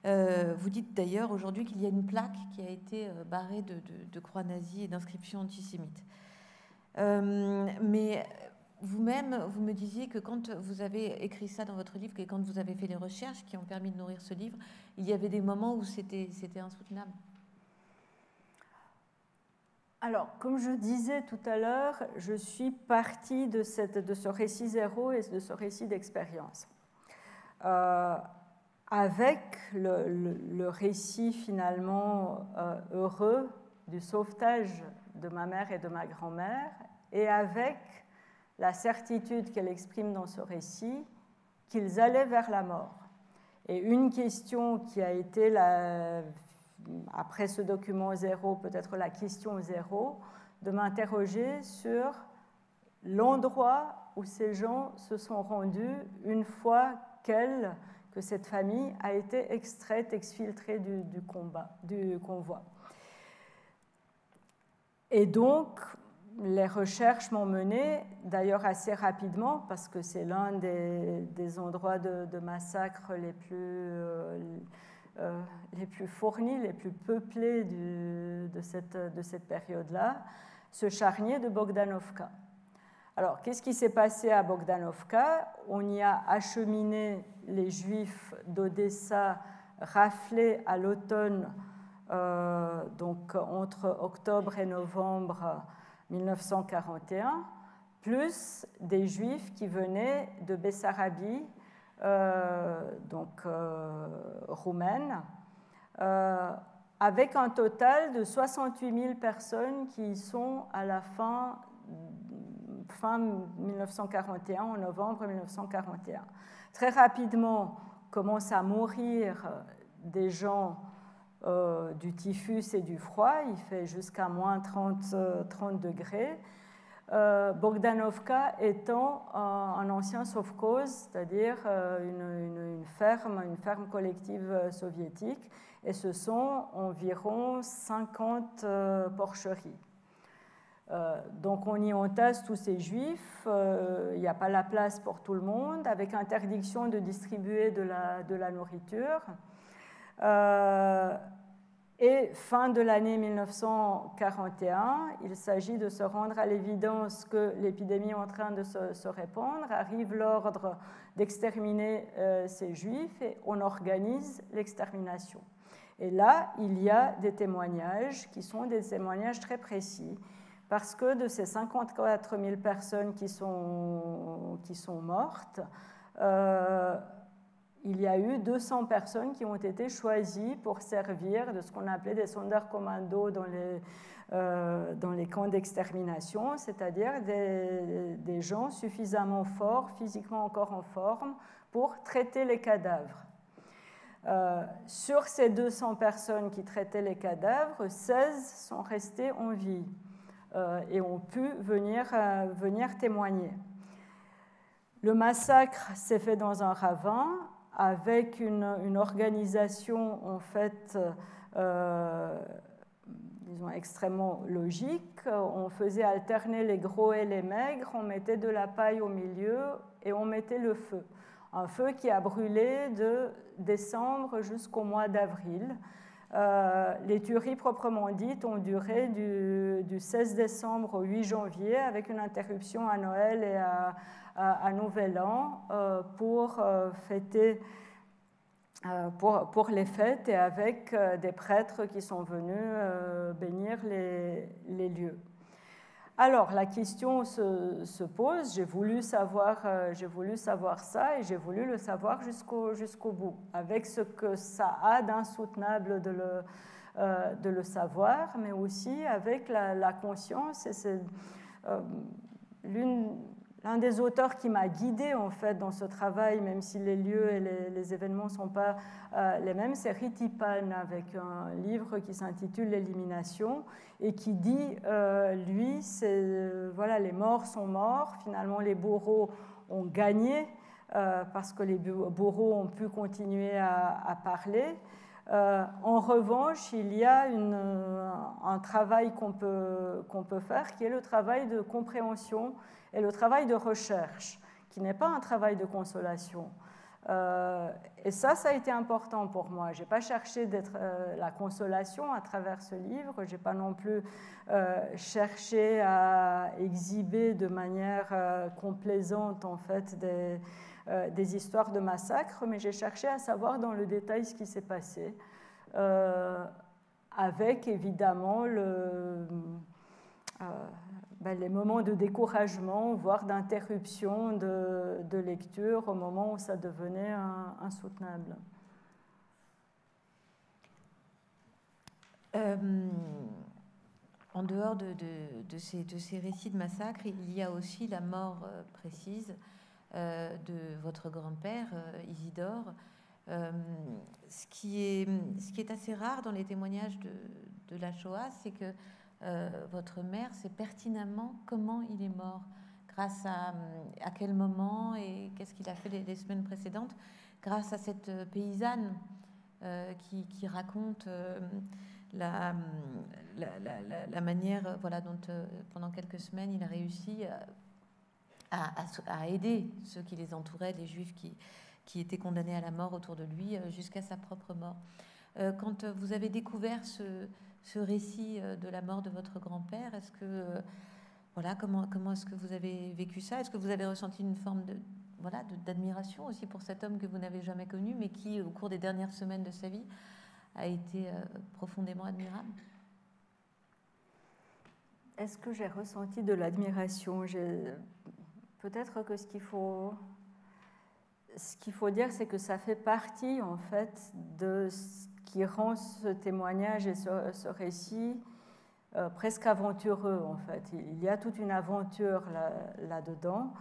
[SPEAKER 1] Vous dites d'ailleurs aujourd'hui qu'il y a une plaque qui a été barrée de croix nazies et d'inscriptions antisémites. Mais vous-même, vous me disiez que quand vous avez écrit ça dans votre livre et quand vous avez fait les recherches qui ont permis de nourrir ce livre, il y avait des moments où c'était insoutenable.
[SPEAKER 2] Alors, comme je disais tout à l'heure, je suis partie de ce récit zéro et de ce récit d'expérience. Avec le récit finalement heureux du sauvetage de ma mère et de ma grand-mère, et avec la certitude qu'elle exprime dans ce récit qu'ils allaient vers la mort. Et une question qui a été après ce document zéro, peut-être la question zéro, de m'interroger sur l'endroit où ces gens se sont rendus une fois que cette famille a été extraite, exfiltrée du convoi. Et donc, les recherches m'ont menée, d'ailleurs assez rapidement, parce que c'est l'un des endroits de massacre les plus fournis, les plus peuplés de cette période-là, ce charnier de Bogdanovka. Alors, qu'est-ce qui s'est passé à Bogdanovka? On y a acheminé les Juifs d'Odessa raflés à l'automne, donc entre octobre et novembre 1941, plus des Juifs qui venaient de Bessarabie, roumaine, avec un total de 68 000 personnes qui y sont à la fin 1941, en novembre 1941. Très rapidement, commencent à mourir des gens du typhus et du froid, il fait jusqu'à moins 30 degrés. Bogdanovka étant un ancien sovkhoz, c'est-à-dire une ferme collective soviétique, et ce sont environ 50 porcheries. Donc on y entasse tous ces juifs, il n'y a pas la place pour tout le monde, avec interdiction de distribuer de la nourriture. Et fin de l'année 1941, il s'agit de se rendre à l'évidence que l'épidémie est en train de se répandre, arrive l'ordre d'exterminer ces juifs et on organise l'extermination. Et là, il y a des témoignages qui sont des témoignages très précis, parce que de ces 54 000 personnes qui sont mortes, il y a eu 200 personnes qui ont été choisies pour servir de ce qu'on appelait des Sonderkommando dans les camps d'extermination, c'est-à-dire des gens suffisamment forts, physiquement encore en forme, pour traiter les cadavres. Sur ces 200 personnes qui traitaient les cadavres, 16 sont restées en vie et ont pu venir témoigner. Le massacre s'est fait dans un ravin avec une organisation en fait, disons, extrêmement logique. On faisait alterner les gros et les maigres, on mettait de la paille au milieu et on mettait le feu. Un feu qui a brûlé de décembre jusqu'au mois d'avril. Les tueries proprement dites ont duré du 16 décembre au 8 janvier avec une interruption à Noël et à Nouvel An pour fêter, pour les fêtes et avec des prêtres qui sont venus bénir les lieux. Alors, la question se pose, j'ai voulu savoir ça et j'ai voulu le savoir jusqu'au bout, avec ce que ça a d'insoutenable de le savoir, mais aussi avec la conscience. Et c'est l'un des auteurs qui m'a guidée en fait dans ce travail, même si les lieux et les événements ne sont pas les mêmes, c'est Ritipan avec un livre qui s'intitule L'élimination et qui dit, lui, voilà, les morts sont morts, finalement les bourreaux ont gagné parce que les bourreaux ont pu continuer à parler. En revanche, il y a un travail qu'on peut faire qui est le travail de compréhension et le travail de recherche, qui n'est pas un travail de consolation. Et ça a été important pour moi. Je n'ai pas cherché la consolation à travers ce livre, je n'ai pas non plus cherché à exhiber de manière complaisante en fait des histoires de massacres, mais j'ai cherché à savoir dans le détail ce qui s'est passé, avec évidemment les moments de découragement, voire d'interruption de lecture au moment où ça devenait insoutenable.
[SPEAKER 1] En dehors de ces récits de massacres, il y a aussi la mort précise de votre grand-père, Isidore. Ce qui est assez rare dans les témoignages de la Shoah, c'est que votre mère sait pertinemment comment il est mort, grâce à quel moment et qu'est-ce qu'il a fait les semaines précédentes, grâce à cette paysanne qui raconte la manière voilà, dont pendant quelques semaines il a réussi à aider ceux qui les entouraient, les juifs qui étaient condamnés à la mort autour de lui jusqu'à sa propre mort. Quand vous avez découvert ce récit de la mort de votre grand-père, est-ce que voilà, comment est-ce que vous avez vécu ça? Est-ce que vous avez ressenti une forme d'admiration aussi pour cet homme que vous n'avez jamais connu, mais qui, au cours des dernières semaines de sa vie, a été profondément admirable?
[SPEAKER 2] Est-ce que j'ai ressenti de l'admiration? Peut-être que ce qu'il faut dire, c'est que ça fait partie, en fait, de ce qui rend ce témoignage et ce récit presque aventureux, en fait. Il y a toute une aventure là-dedans,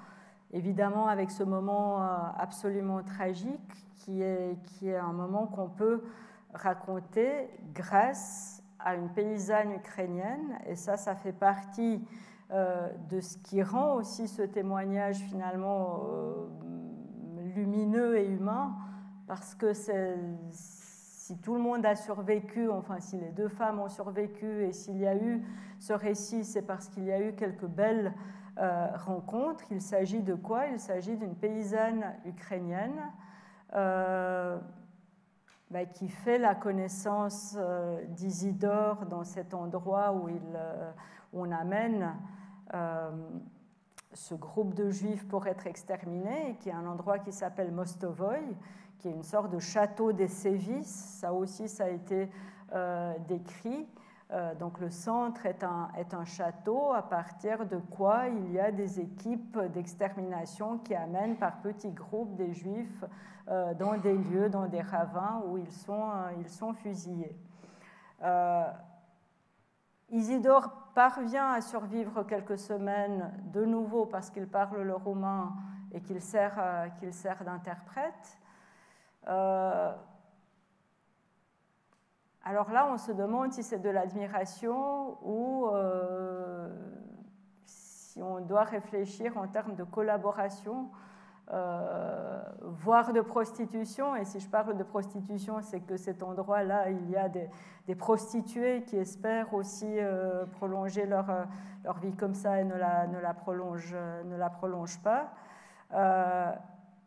[SPEAKER 2] évidemment avec ce moment absolument tragique qui est un moment qu'on peut raconter grâce à une paysanne ukrainienne, et ça fait partie de ce qui rend aussi ce témoignage finalement lumineux et humain, parce que si tout le monde a survécu, enfin si les deux femmes ont survécu et s'il y a eu ce récit, c'est parce qu'il y a eu quelques belles rencontres. Il s'agit de quoi? Il s'agit d'une paysanne ukrainienne qui fait la connaissance d'Isidore dans cet endroit où on amène ce groupe de juifs pour être exterminés, et qui est un endroit qui s'appelle Mostovoï, qui est une sorte de château des sévices. Ça aussi, ça a été décrit. Donc le centre est un château à partir de quoi il y a des équipes d'extermination qui amènent par petits groupes des juifs dans des lieux, dans des ravins où ils sont fusillés. Isidore parvient à survivre quelques semaines de nouveau parce qu'il parle le roumain et qu'il sert d'interprète. Alors là, on se demande si c'est de l'admiration ou si on doit réfléchir en termes de collaboration, voire de prostitution. Et si je parle de prostitution, c'est que cet endroit-là, il y a des prostituées qui espèrent aussi prolonger leur vie comme ça et ne la prolongent pas.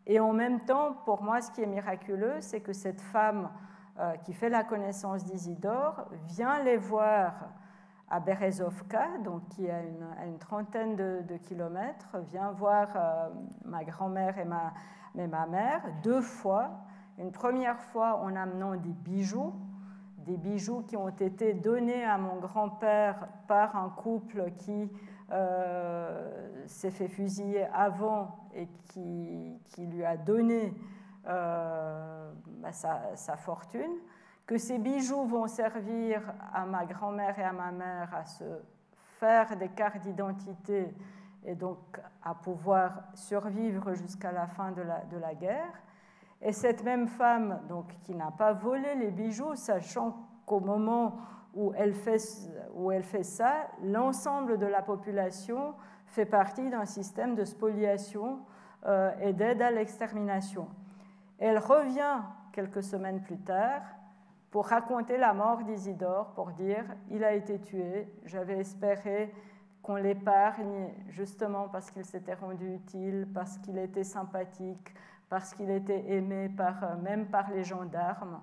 [SPEAKER 2] Et en même temps, pour moi, ce qui est miraculeux, c'est que cette femme qui fait la connaissance d'Isidore vient les voir à Berezovka, donc qui est à une trentaine de kilomètres, vient voir ma grand-mère et ma mère 2 fois. Une première fois en amenant des bijoux qui ont été donnés à mon grand-père par un couple qui s'est fait fusiller avant et qui lui a donné sa fortune, que ces bijoux vont servir à ma grand-mère et à ma mère à se faire des cartes d'identité et donc à pouvoir survivre jusqu'à la fin de la guerre. Et cette même femme, donc, qui n'a pas volé les bijoux, sachant qu'au moment où elle fait ça, l'ensemble de la population fait partie d'un système de spoliation et d'aide à l'extermination. Elle revient quelques semaines plus tard pour raconter la mort d'Isidore, pour dire « il a été tué, j'avais espéré qu'on l'épargne justement parce qu'il s'était rendu utile, parce qu'il était sympathique, parce qu'il était aimé même par les gendarmes. »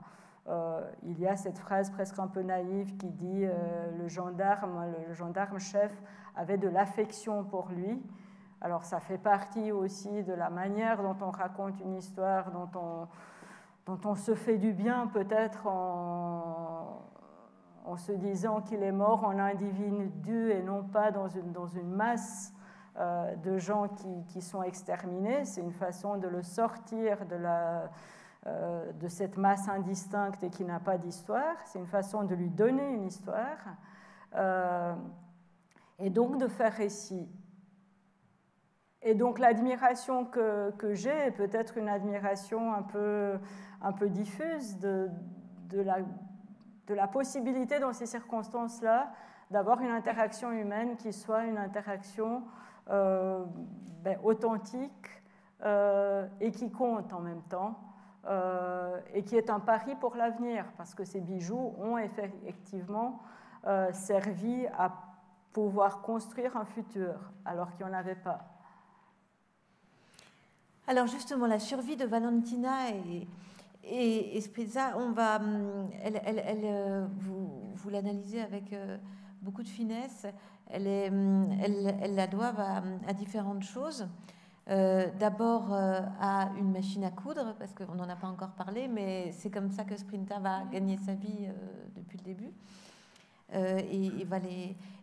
[SPEAKER 2] Il y a cette phrase presque un peu naïve qui dit le gendarme chef avait de l'affection pour lui. Alors ça fait partie aussi de la manière dont on raconte une histoire, dont on se fait du bien peut-être en se disant qu'il est mort en individu et non pas dans une masse de gens qui sont exterminés. C'est une façon de le sortir de cette masse indistincte et qui n'a pas d'histoire. C'est une façon de lui donner une histoire et donc de faire récit. Et donc l'admiration que j'ai est peut-être une admiration un peu diffuse de la possibilité dans ces circonstances-là d'avoir une interaction humaine qui soit une interaction authentique et qui compte en même temps et qui est un pari pour l'avenir parce que ces bijoux ont effectivement servi à pouvoir construire un futur alors qu'il n'y en avait pas.
[SPEAKER 1] Alors justement, la survie de Valentina et Spritza, vous l'analysez avec beaucoup de finesse. Elles la doivent à différentes choses. D'abord à une machine à coudre, parce qu'on n'en a pas encore parlé, mais c'est comme ça que Sprinta va gagner sa vie depuis le début.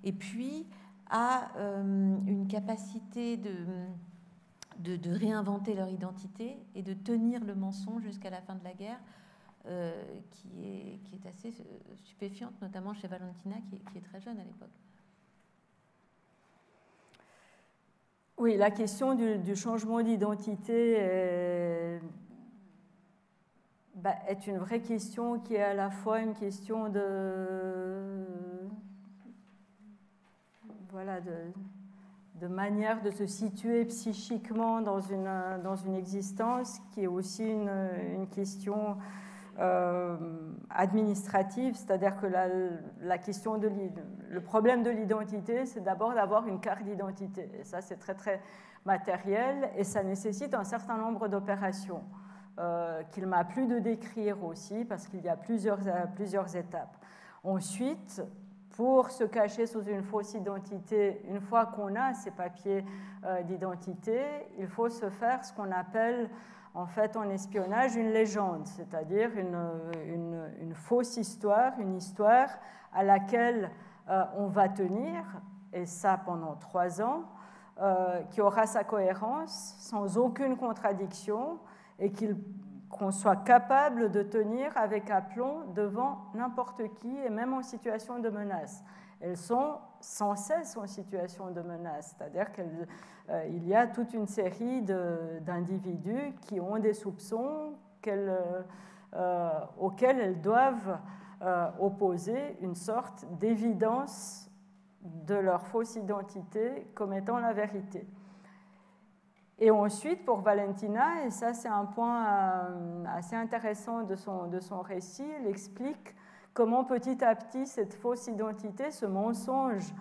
[SPEAKER 1] Et puis à une capacité de réinventer leur identité et de tenir le mensonge jusqu'à la fin de la guerre, qui est assez stupéfiante, notamment chez Valentina, qui est très jeune à l'époque.
[SPEAKER 2] Oui, la question du changement d'identité est une vraie question qui est à la fois une question de manière de se situer psychiquement dans une existence, qui est aussi une question administrative, c'est-à-dire que la question le problème de l'identité, c'est d'abord d'avoir une carte d'identité. Et ça, c'est très, très matériel et ça nécessite un certain nombre d'opérations qu'il m'a plu de décrire aussi parce qu'il y a plusieurs étapes. Ensuite, pour se cacher sous une fausse identité, une fois qu'on a ces papiers d'identité, il faut se faire ce qu'on appelle en fait en espionnage une légende, c'est-à-dire une fausse histoire, une histoire à laquelle on va tenir, et ça pendant 3 ans, qui aura sa cohérence sans aucune contradiction et qu'on soit capable de tenir avec aplomb devant n'importe qui et même en situation de menace. Elles sont sans cesse en situation de menace, c'est-à-dire qu'il y a toute une série d'individus qui ont des soupçons auxquels elles doivent opposer une sorte d'évidence de leur fausse identité comme étant la vérité. Et ensuite, pour Valentina, et ça c'est un point assez intéressant de son récit, elle explique comment petit à petit cette fausse identité, ce mensonge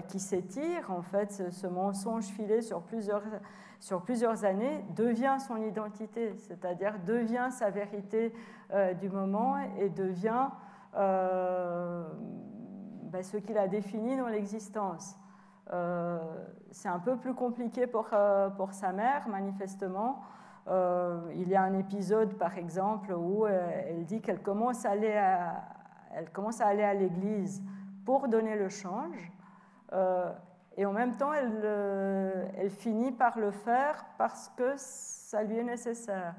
[SPEAKER 2] qui s'étire, en fait, ce mensonge filé sur plusieurs années, devient son identité, c'est-à-dire devient sa vérité du moment et devient ce qui la définit dans l'existence. C'est un peu plus compliqué pour sa mère, manifestement. Il y a un épisode, par exemple, où elle dit qu'elle commence à aller à l'église pour donner le change, et en même temps, elle finit par le faire parce que ça lui est nécessaire.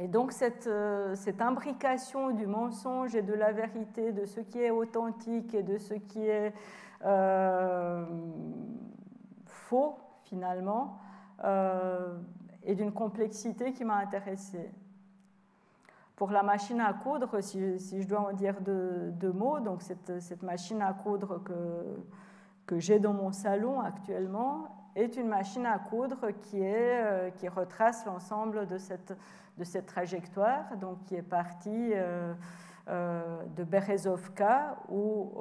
[SPEAKER 2] Et donc cette imbrication du mensonge et de la vérité, de ce qui est authentique et de ce qui est faux finalement, et d'une complexité qui m'a intéressée. Pour la machine à coudre, si je dois en dire deux mots, donc cette machine à coudre que j'ai dans mon salon actuellement est une machine à coudre qui retrace l'ensemble de cette trajectoire, donc qui est partie de Berezovka, où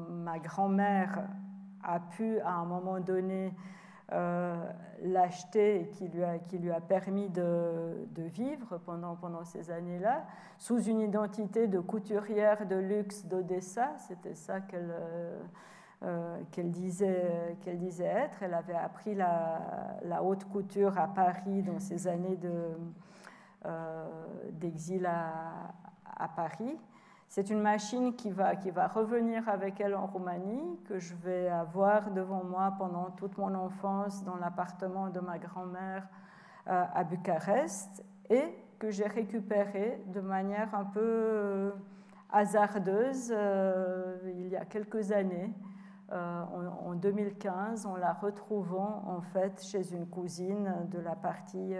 [SPEAKER 2] ma grand-mère a pu à un moment donné l'acheter et qui lui a permis de vivre pendant ces années-là, sous une identité de couturière de luxe d'Odessa. C'était ça qu'elle disait être. Elle avait appris la haute couture à Paris dans ses années d'exil à Paris. C'est une machine qui va revenir avec elle en Roumanie, que je vais avoir devant moi pendant toute mon enfance dans l'appartement de ma grand-mère à Bucarest, et que j'ai récupérée de manière un peu hasardeuse il y a quelques années, en 2015, en la retrouvant en fait chez une cousine de la partie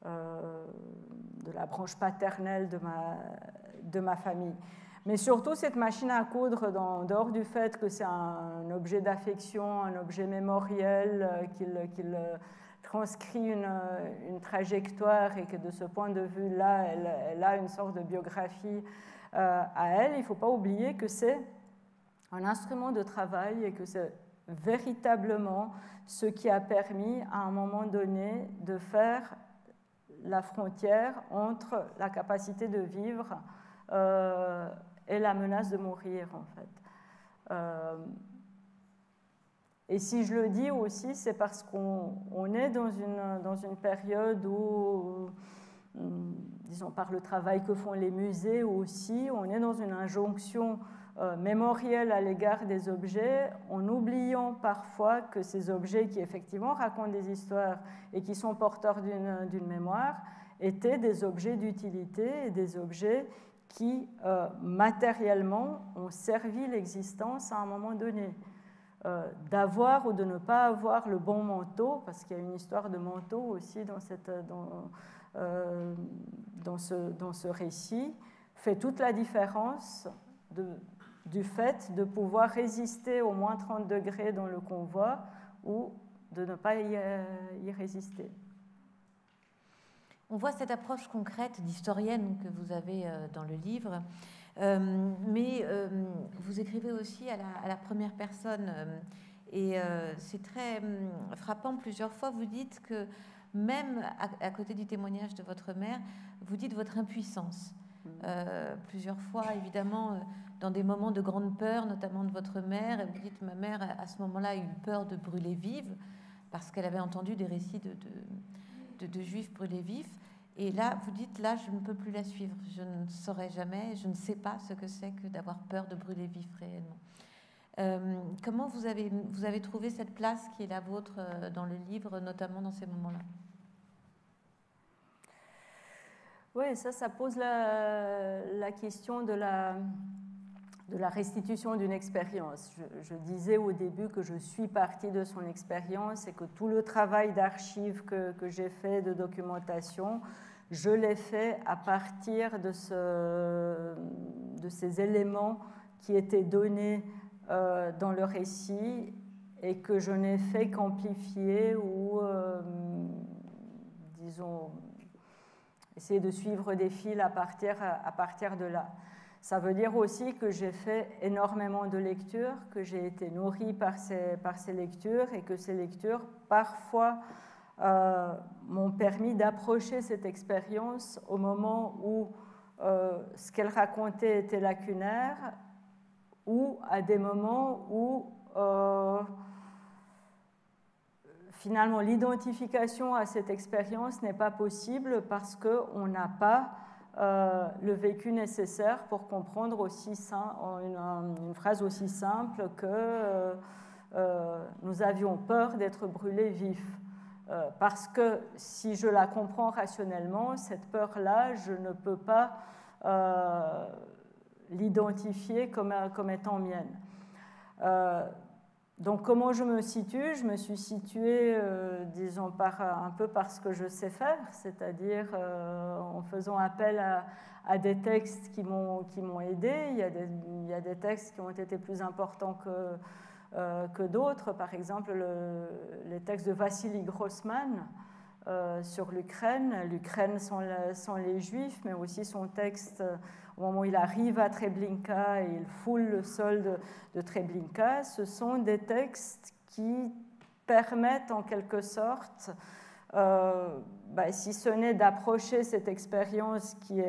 [SPEAKER 2] de la branche paternelle de ma famille. Mais surtout, cette machine à coudre, en dehors du fait que c'est un objet d'affection, un objet mémoriel, qu'il transcrit une trajectoire, et que de ce point de vue-là, elle a une sorte de biographie à elle, il ne faut pas oublier que c'est un instrument de travail et que c'est véritablement ce qui a permis, à un moment donné, de faire la frontière entre la capacité de vivre et la menace de mourir, en fait. Et si je le dis aussi, c'est parce qu'on est dans une période où, disons par le travail que font les musées aussi, on est dans une injonction mémorielle à l'égard des objets, en oubliant parfois que ces objets qui effectivement racontent des histoires et qui sont porteurs d'une mémoire étaient des objets d'utilité et des objets qui matériellement ont servi l'existence à un moment donné. D'avoir ou de ne pas avoir le bon manteau, parce qu'il y a une histoire de manteau aussi dans ce récit, fait toute la différence du fait de pouvoir résister aux moins 30 degrés dans le convoi ou de ne pas y résister.
[SPEAKER 1] On voit cette approche concrète d'historienne que vous avez dans le livre, mais vous écrivez aussi à la première personne, et c'est très frappant. Plusieurs fois, vous dites que même à côté du témoignage de votre mère, vous dites votre impuissance. Plusieurs fois, évidemment, dans des moments de grande peur, notamment de votre mère, et vous dites, ma mère, à ce moment-là, a eu peur de brûler vive, parce qu'elle avait entendu des récits de juifs brûlés vifs. Et là, vous dites, là, je ne peux plus la suivre. Je ne saurais jamais, je ne sais pas ce que c'est que d'avoir peur de brûler vif réellement. Comment vous avez trouvé cette place qui est la vôtre dans le livre, notamment dans ces moments-là?
[SPEAKER 2] Oui, ça pose la question de la restitution d'une expérience. Je disais au début que je suis partie de son expérience et que tout le travail d'archives que j'ai fait, de documentation, je l'ai fait à partir de ces éléments qui étaient donnés dans le récit et que je n'ai fait qu'amplifier ou, disons, essayer de suivre des fils à partir de là. Ça veut dire aussi que j'ai fait énormément de lectures, que j'ai été nourrie par ces lectures et que ces lectures, parfois, m'ont permis d'approcher cette expérience au moment où ce qu'elle racontait était lacunaire, ou à des moments où finalement l'identification à cette expérience n'est pas possible parce qu'on n'a pas le vécu nécessaire pour comprendre une phrase aussi simple que nous avions peur d'être brûlés vifs. Parce que si je la comprends rationnellement, cette peur-là, je ne peux pas l'identifier comme étant mienne. Donc comment je me situe? Je me suis située, disons, un peu par ce que je sais faire, c'est-à-dire en faisant appel à des textes qui m'ont aidé. Il y a des textes qui ont été plus importants que d'autres. Par exemple, les textes de Vassili Grossman sur l'Ukraine. L'Ukraine sans les Juifs, mais aussi son texte au moment où il arrive à Treblinka et il foule le sol de Treblinka. Ce sont des textes qui permettent en quelque sorte, si ce n'est d'approcher cette expérience qu'il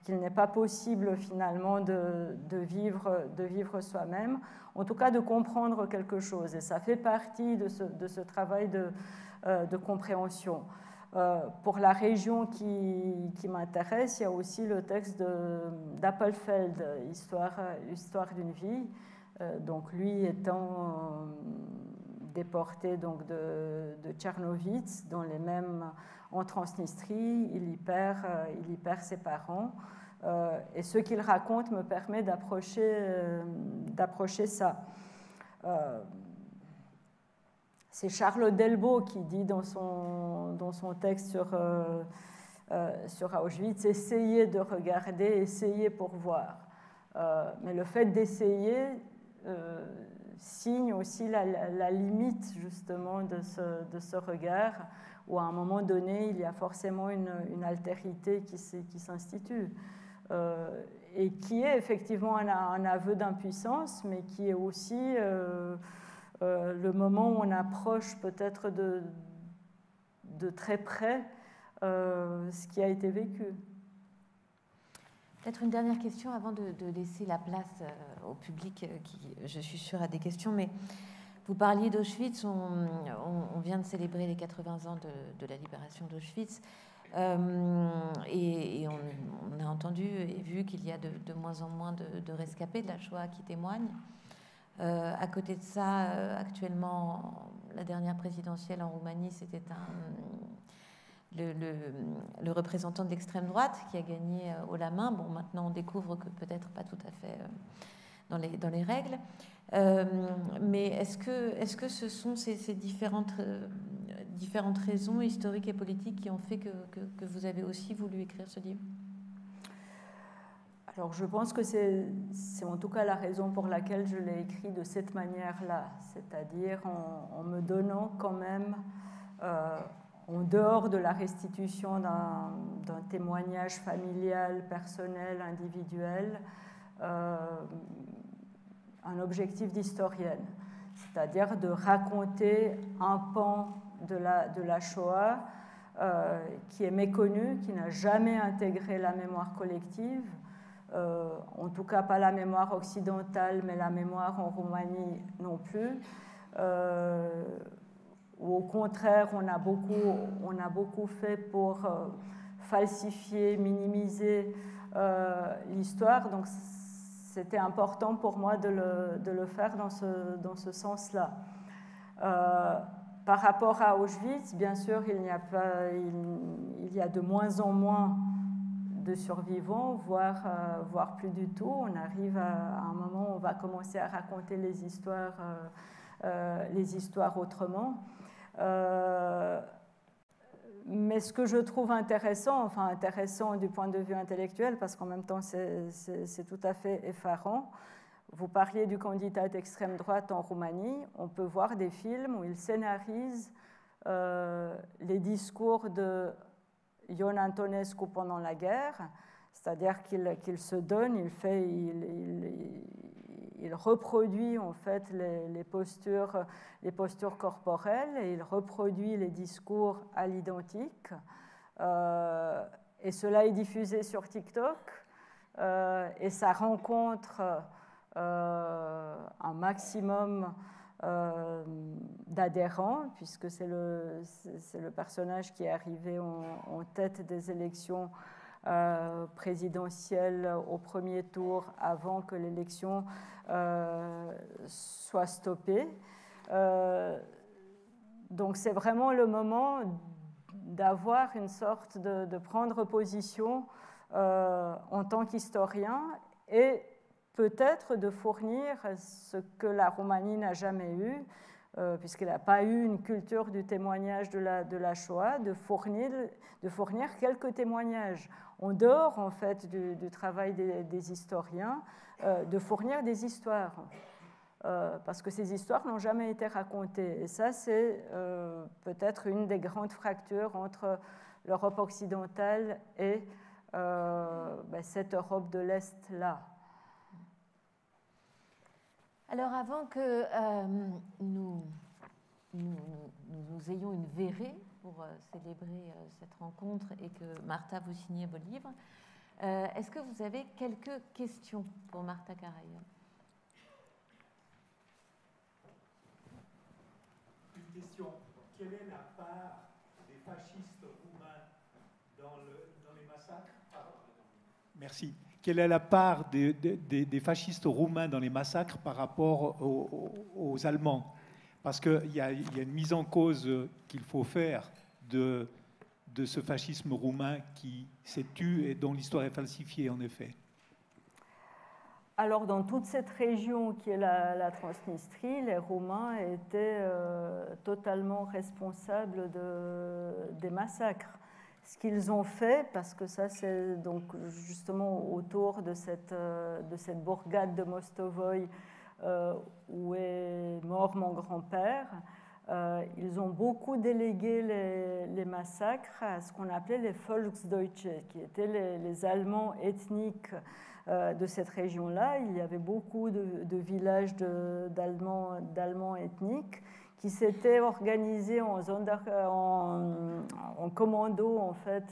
[SPEAKER 2] n'est pas possible finalement de vivre soi-même, en tout cas de comprendre quelque chose. Et ça fait partie de ce travail de compréhension. Pour la région qui m'intéresse, il y a aussi le texte d'Appelfeld, Histoire d'une vie. Donc lui étant déporté donc de Tchernowitz, en Transnistrie, il y perd ses parents. Et ce qu'il raconte me permet d'approcher ça. C'est Charles Delbo qui dit dans son texte sur Auschwitz, essayez de regarder, essayez pour voir. Mais le fait d'essayer signe aussi la limite justement de ce regard, où à un moment donné, il y a forcément une altérité qui s'institue. Et qui est effectivement un aveu d'impuissance, mais qui est aussi le moment où on approche peut-être de très près ce qui a été vécu.
[SPEAKER 1] Peut-être une dernière question avant de laisser la place au public qui, je suis sûre, a des questions, mais vous parliez d'Auschwitz, on vient de célébrer les 80 ans de la libération d'Auschwitz, et on a entendu et vu qu'il y a de moins en moins de rescapés de la Shoah qui témoignent. À côté de ça, actuellement, la dernière présidentielle en Roumanie, c'était le représentant de l'extrême droite qui a gagné haut la main. Bon, maintenant, on découvre que peut-être pas tout à fait dans les règles. Mais est-ce que ce sont ces différentes raisons historiques et politiques qui ont fait que vous avez aussi voulu écrire ce livre ?
[SPEAKER 2] Alors, je pense que c'est en tout cas la raison pour laquelle je l'ai écrit de cette manière-là, c'est-à-dire en me donnant quand même, en dehors de la restitution d'un témoignage familial, personnel, individuel, un objectif d'historienne, c'est-à-dire de raconter un pan de la Shoah qui est méconnu, qui n'a jamais intégré la mémoire collective, en tout cas pas la mémoire occidentale, mais la mémoire en Roumanie non plus, où au contraire on a beaucoup fait pour falsifier, minimiser l'histoire. Donc c'était important pour moi de le faire dans ce sens-là. Par rapport à Auschwitz, bien sûr, il y a de moins en moins de survivants, voire plus du tout. On arrive à un moment où on va commencer à raconter les histoires autrement. Mais ce que je trouve intéressant du point de vue intellectuel, parce qu'en même temps c'est tout à fait effarant, vous parliez du candidat d'extrême droite en Roumanie, on peut voir des films où il scénarise les discours de Ion Antonescu pendant la guerre, c'est-à-dire qu'il se donne, il reproduit en fait les postures corporelles et il reproduit les discours à l'identique. Et cela est diffusé sur TikTok et ça rencontre un maximum d'adhérents, puisque c'est le personnage qui est arrivé en tête des élections présidentielles au premier tour avant que l'élection soit stoppée. Donc c'est vraiment le moment d'avoir une sorte de prendre position en tant qu'historien et peut-être de fournir ce que la Roumanie n'a jamais eu, puisqu'elle n'a pas eu une culture du témoignage de la Shoah, de fournir quelques témoignages, en dehors en fait du travail des historiens, de fournir des histoires. Parce que ces histoires n'ont jamais été racontées. Et ça, c'est peut-être une des grandes fractures entre l'Europe occidentale et cette Europe de l'Est-là.
[SPEAKER 1] Alors, avant que nous ayons une verrée pour célébrer cette rencontre et que Martha vous signez vos livres, est-ce que vous avez quelques questions pour Martha Karayan?
[SPEAKER 3] Une question. Quelle est la part des fascistes roumains dans les massacres? Merci. Quelle est la part des fascistes roumains dans les massacres par rapport aux Allemands? Parce qu'il y a une mise en cause qu'il faut faire de ce fascisme roumain qui s'est tué et dont l'histoire est falsifiée, en effet.
[SPEAKER 2] Alors, dans toute cette région qui est la Transnistrie, les Roumains étaient totalement responsables des massacres. Ce qu'ils ont fait, parce que ça c'est donc justement autour de cette bourgade de Mostovoï où est mort mon grand-père, ils ont beaucoup délégué les massacres à ce qu'on appelait les Volksdeutsche, qui étaient les Allemands ethniques de cette région-là. Il y avait beaucoup de villages d'Allemands ethniques qui s'étaient organisés en commando en fait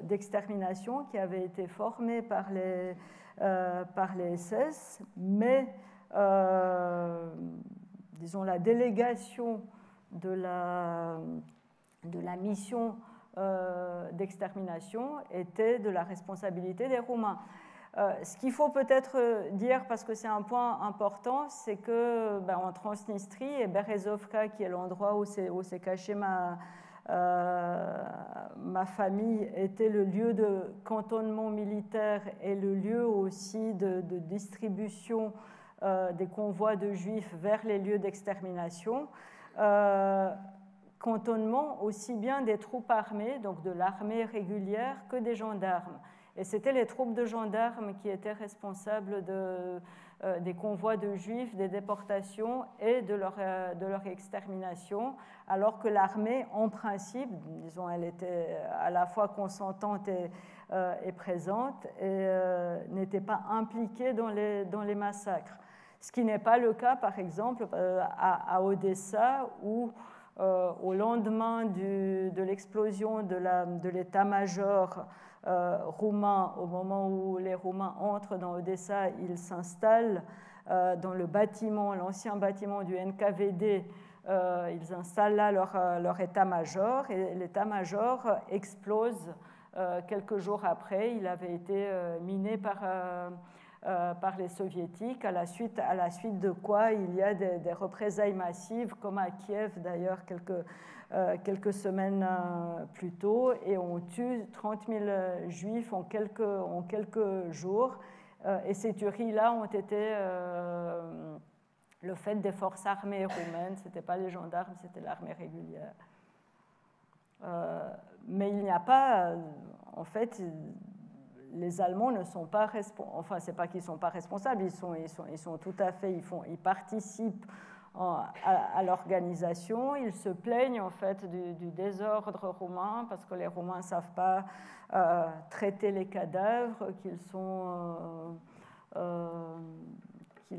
[SPEAKER 2] d'extermination, qui avaient été formés par les SS, mais disons la délégation de la mission d'extermination était de la responsabilité des Roumains. Ce qu'il faut peut-être dire, parce que c'est un point important, c'est que en Transnistrie, et Berezovka, qui est l'endroit où s'est cachée ma famille, était le lieu de cantonnement militaire et le lieu aussi de distribution des convois de juifs vers les lieux d'extermination. Cantonnement aussi bien des troupes armées, donc de l'armée régulière, que des gendarmes. Et c'était les troupes de gendarmes qui étaient responsables des convois de juifs, des déportations et de leur extermination, alors que l'armée, en principe, disons, elle était à la fois consentante et présente et n'était pas impliquée dans les massacres. Ce qui n'est pas le cas, par exemple, à Odessa, où au lendemain de l'explosion de l'état-major roumain, au moment où les Roumains entrent dans Odessa, ils s'installent dans le bâtiment, l'ancien bâtiment du NKVD, ils installent là leur état-major, et l'état-major explose quelques jours après. Il avait été miné par les soviétiques, à la suite de quoi il y a des représailles massives, comme à Kiev d'ailleurs quelques semaines plus tôt, et on tue 30 000 juifs en quelques jours. Et ces tueries-là ont été le fait des forces armées roumaines, ce n'était pas les gendarmes, c'était l'armée régulière. Mais il n'y a pas, en fait, les Allemands ne sont pas responsables, enfin, c'est pas qu'ils ne sont pas responsables, ils sont tout à fait, ils participent à l'organisation, ils se plaignent en fait du désordre roumain, parce que les Roumains ne savent pas traiter les cadavres, qu'ils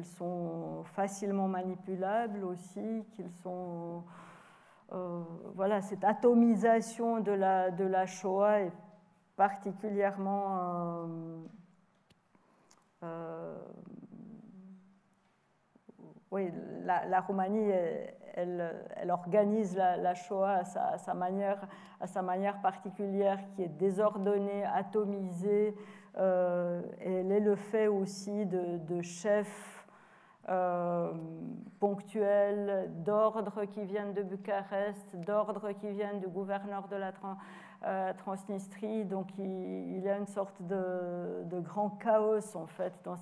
[SPEAKER 2] sont facilement manipulables aussi, qu'ils sont... voilà, cette atomisation de la Shoah est particulièrement oui, la Roumanie, elle organise la Shoah à sa manière particulière, qui est désordonnée, atomisée, et elle est le fait aussi de chefs ponctuelles d'ordre qui viennent de Bucarest, d'ordre qui viennent du gouverneur de la Transnistrie. Donc il y a une sorte de grand chaos en fait dans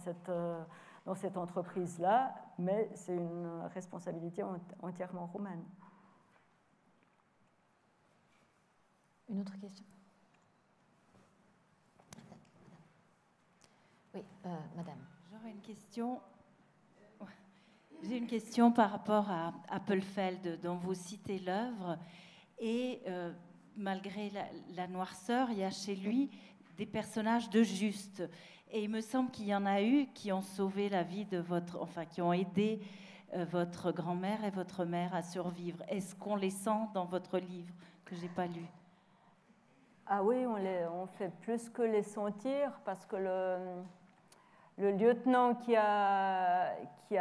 [SPEAKER 2] cette entreprise-là, mais c'est une responsabilité entièrement roumaine.
[SPEAKER 1] Une autre question? Oui, madame.
[SPEAKER 4] J'aurais une question. J'ai une question par rapport à Appelfeld, dont vous citez l'œuvre. Et malgré la noirceur, il y a chez lui des personnages de juste. Et il me semble qu'il y en a eu qui ont sauvé la vie de qui ont aidé votre grand-mère et votre mère à survivre. Est-ce qu'on les sent dans votre livre que je n'ai pas lu?
[SPEAKER 2] Ah oui, on fait plus que les sentir, parce que le lieutenant qui a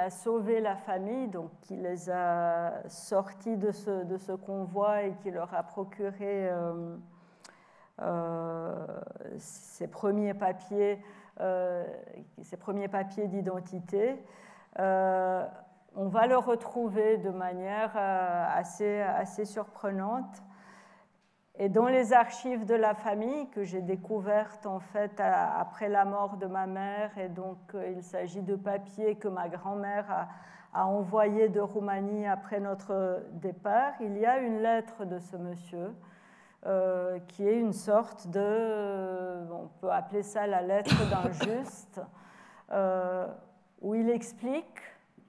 [SPEAKER 2] sauvé la famille, donc qui les a sortis de ce convoi et qui leur a procuré ses premiers papiers d'identité, on va le retrouver de manière assez surprenante. Et dans les archives de la famille que j'ai découvertes en fait après la mort de ma mère, et donc il s'agit de papiers que ma grand-mère a envoyés de Roumanie après notre départ, il y a une lettre de ce monsieur qui est une sorte on peut appeler ça la lettre d'un juste, où il explique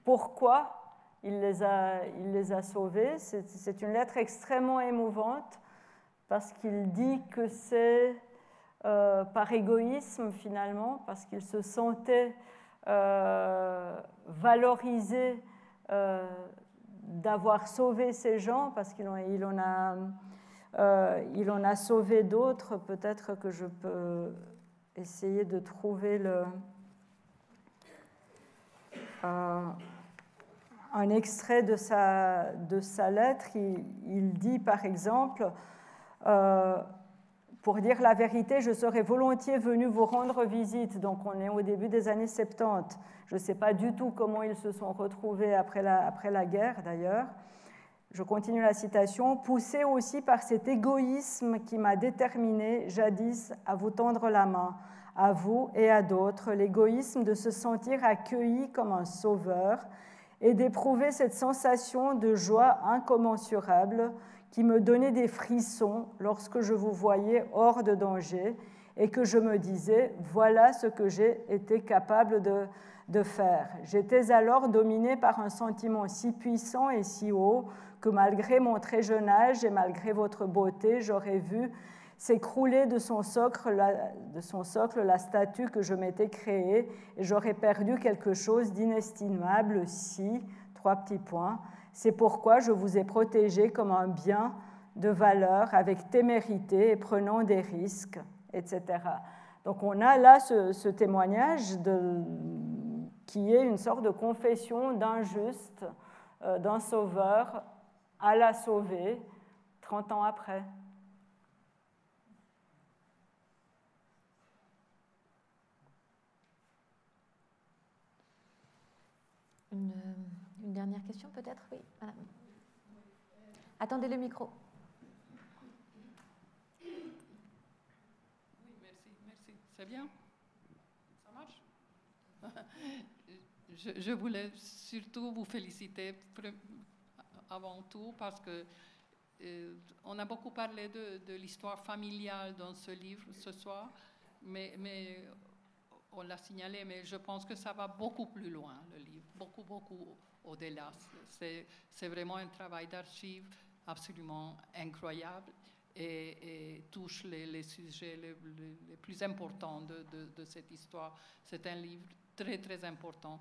[SPEAKER 2] pourquoi il les a sauvés. C'est une lettre extrêmement émouvante, parce qu'il dit que c'est par égoïsme finalement, parce qu'il se sentait valorisé d'avoir sauvé ces gens, parce qu'il en a sauvé d'autres. Peut-être que je peux essayer de trouver un extrait de sa lettre. Il dit par exemple: pour dire la vérité, je serais volontiers venu vous rendre visite. Donc on est au début des années 70. Je ne sais pas du tout comment ils se sont retrouvés après la guerre d'ailleurs. Je continue la citation. Poussé aussi par cet égoïsme qui m'a déterminé jadis à vous tendre la main, à vous et à d'autres, l'égoïsme de se sentir accueilli comme un sauveur et d'éprouver cette sensation de joie incommensurable qui me donnait des frissons lorsque je vous voyais hors de danger et que je me disais, voilà ce que j'ai été capable de faire. J'étais alors dominée par un sentiment si puissant et si haut que malgré mon très jeune âge et malgré votre beauté, j'aurais vu s'écrouler de son socle la statue que je m'étais créée, et j'aurais perdu quelque chose d'inestimable si, 3 petits points, c'est pourquoi je vous ai protégé comme un bien de valeur avec témérité et prenant des risques, etc. Donc on a là ce témoignage qui est une sorte de confession d'un juste, d'un sauveur à la sauver 30 ans après.
[SPEAKER 1] Une dernière question peut-être? Oui, madame. Attendez le micro.
[SPEAKER 5] Oui, merci. C'est bien? Ça marche? Je voulais surtout vous féliciter avant tout parce que on a beaucoup parlé de l'histoire familiale dans ce livre ce soir, mais on l'a signalé, mais je pense que ça va beaucoup plus loin, le livre, beaucoup au-delà. C'est vraiment un travail d'archives absolument incroyable et touche les sujets les plus importants de cette histoire. C'est un livre très, très important.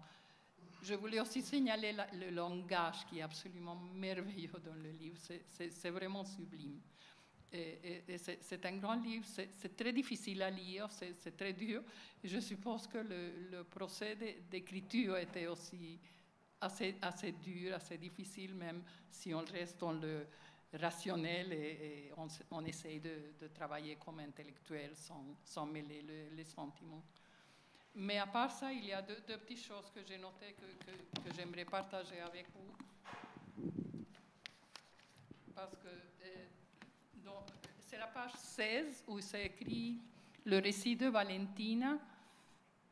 [SPEAKER 5] Je voulais aussi signaler le langage qui est absolument merveilleux dans le livre. C'est vraiment sublime. Et c'est un grand livre, c'est très difficile à lire, c'est très dur. Et je suppose que le procès d'écriture était aussi assez dur, assez difficile, même si on reste dans le rationnel et on essaye de travailler comme intellectuel sans mêler les sentiments. Mais à part ça, il y a deux petites choses que j'ai notées que j'aimerais partager avec vous. Parce que c'est la page 16 où c'est écrit « Le récit de Valentina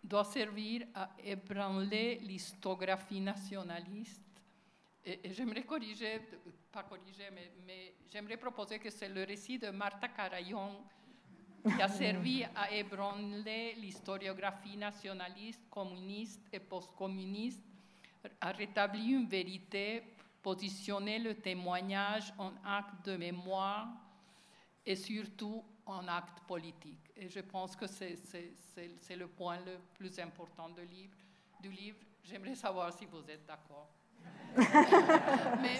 [SPEAKER 5] doit servir à ébranler l'histographie nationaliste ». Et j'aimerais corriger, pas corriger, mais j'aimerais proposer que c'est le récit de Martha Carayon qui a servi à ébranler l'historiographie nationaliste, communiste et post-communiste, a rétabli une vérité, positionné le témoignage en acte de mémoire et surtout en acte politique. Et je pense que c'est le point le plus important du livre. J'aimerais savoir si vous êtes d'accord. mais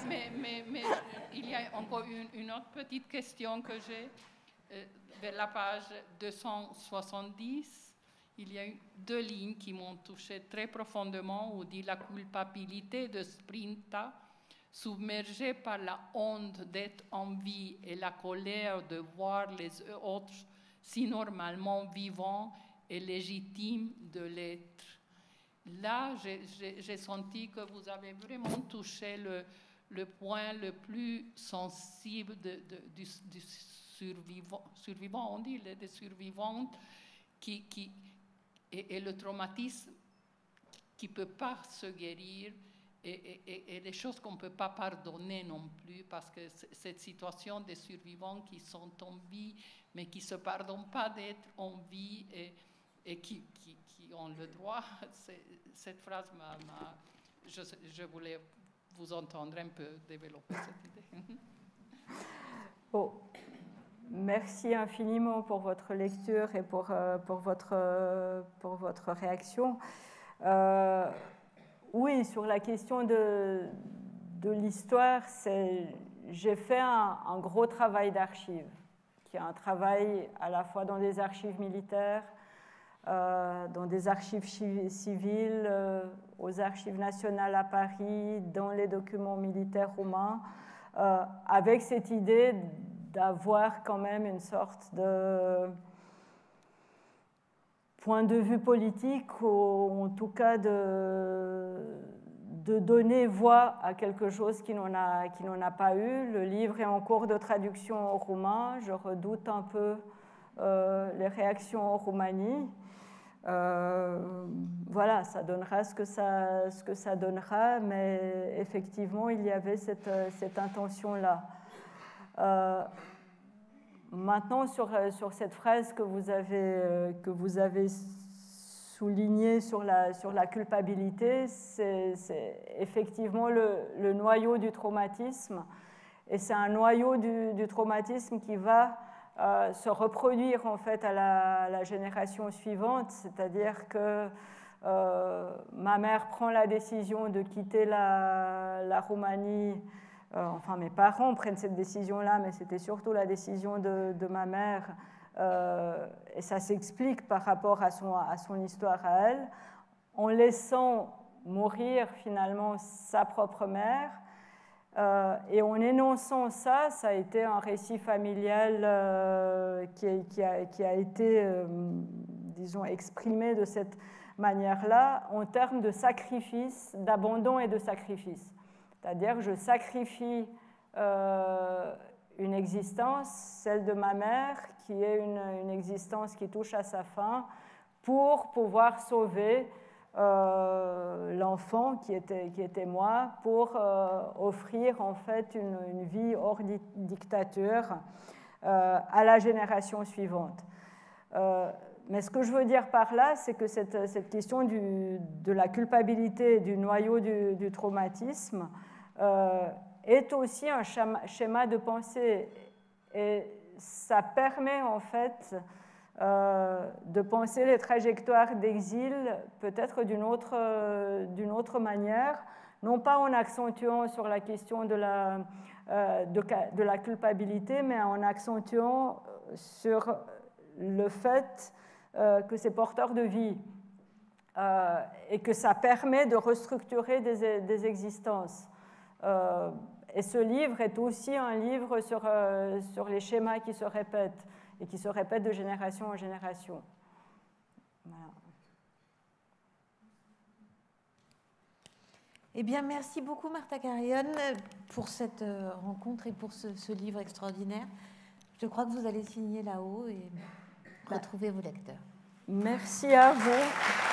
[SPEAKER 5] il y a encore une autre petite question que j'ai. Vers la page 270, il y a deux lignes qui m'ont touchée très profondément, où dit la culpabilité de Sprinta, submergée par la honte d'être en vie et la colère de voir les autres si normalement vivants et légitimes de l'être. Là, j'ai senti que vous avez vraiment touché le point le plus sensible du survivant, on dit, des survivantes, et le traumatisme qui ne peut pas se guérir, et des choses qu'on ne peut pas pardonner non plus, parce que cette situation des survivants qui sont en vie, mais qui ne se pardonnent pas d'être en vie, et qui ont le droit, cette phrase je voulais vous entendre un peu développer cette idée.
[SPEAKER 2] Bon. Merci infiniment pour votre lecture et pour votre réaction. Oui, sur la question de l'histoire, j'ai fait un gros travail d'archives, qui est un travail à la fois dans des archives militaires, dans des archives civiles, aux archives nationales à Paris, dans les documents militaires roumains, avec cette idée d'avoir quand même une sorte de point de vue politique, ou en tout cas de donner voix à quelque chose qui n'en a pas eu. Le livre est en cours de traduction au roumain. Je redoute un peu les réactions en Roumanie. Voilà, ça donnera ce que ça donnera, mais effectivement, il y avait cette intention-là. Maintenant, sur cette phrase que vous avez soulignée sur la culpabilité, c'est effectivement le noyau du traumatisme, et c'est un noyau du traumatisme qui va se reproduire en fait à la génération suivante, c'est-à-dire que ma mère prend la décision de quitter la Roumanie. Enfin, mes parents prennent cette décision-là, mais c'était surtout la décision de ma mère, et ça s'explique par rapport à son histoire à elle, en laissant mourir finalement sa propre mère, et en énonçant ça a été un récit familial qui a été, disons, exprimé de cette manière-là, en termes de sacrifice, d'abandon et de sacrifice. C'est-à-dire que je sacrifie une existence, celle de ma mère, qui est une existence qui touche à sa fin, pour pouvoir sauver l'enfant qui était moi, pour offrir en fait une vie hors dictature à la génération suivante. Mais ce que je veux dire par là, c'est que cette question de la culpabilité et du noyau du traumatisme est aussi un schéma de pensée, et ça permet en fait de penser les trajectoires d'exil peut-être d'une autre manière, non pas en accentuant sur la question de la culpabilité, mais en accentuant sur le fait que c'est porteur de vie, et que ça permet de restructurer des existences. Et ce livre est aussi un livre sur les schémas qui se répètent, et qui se répètent de génération en génération. Voilà.
[SPEAKER 1] Eh bien, merci beaucoup, Martha Carrion, pour cette rencontre et pour ce livre extraordinaire. Je crois que vous allez signer là-haut et retrouver vos lecteurs.
[SPEAKER 2] Merci à vous.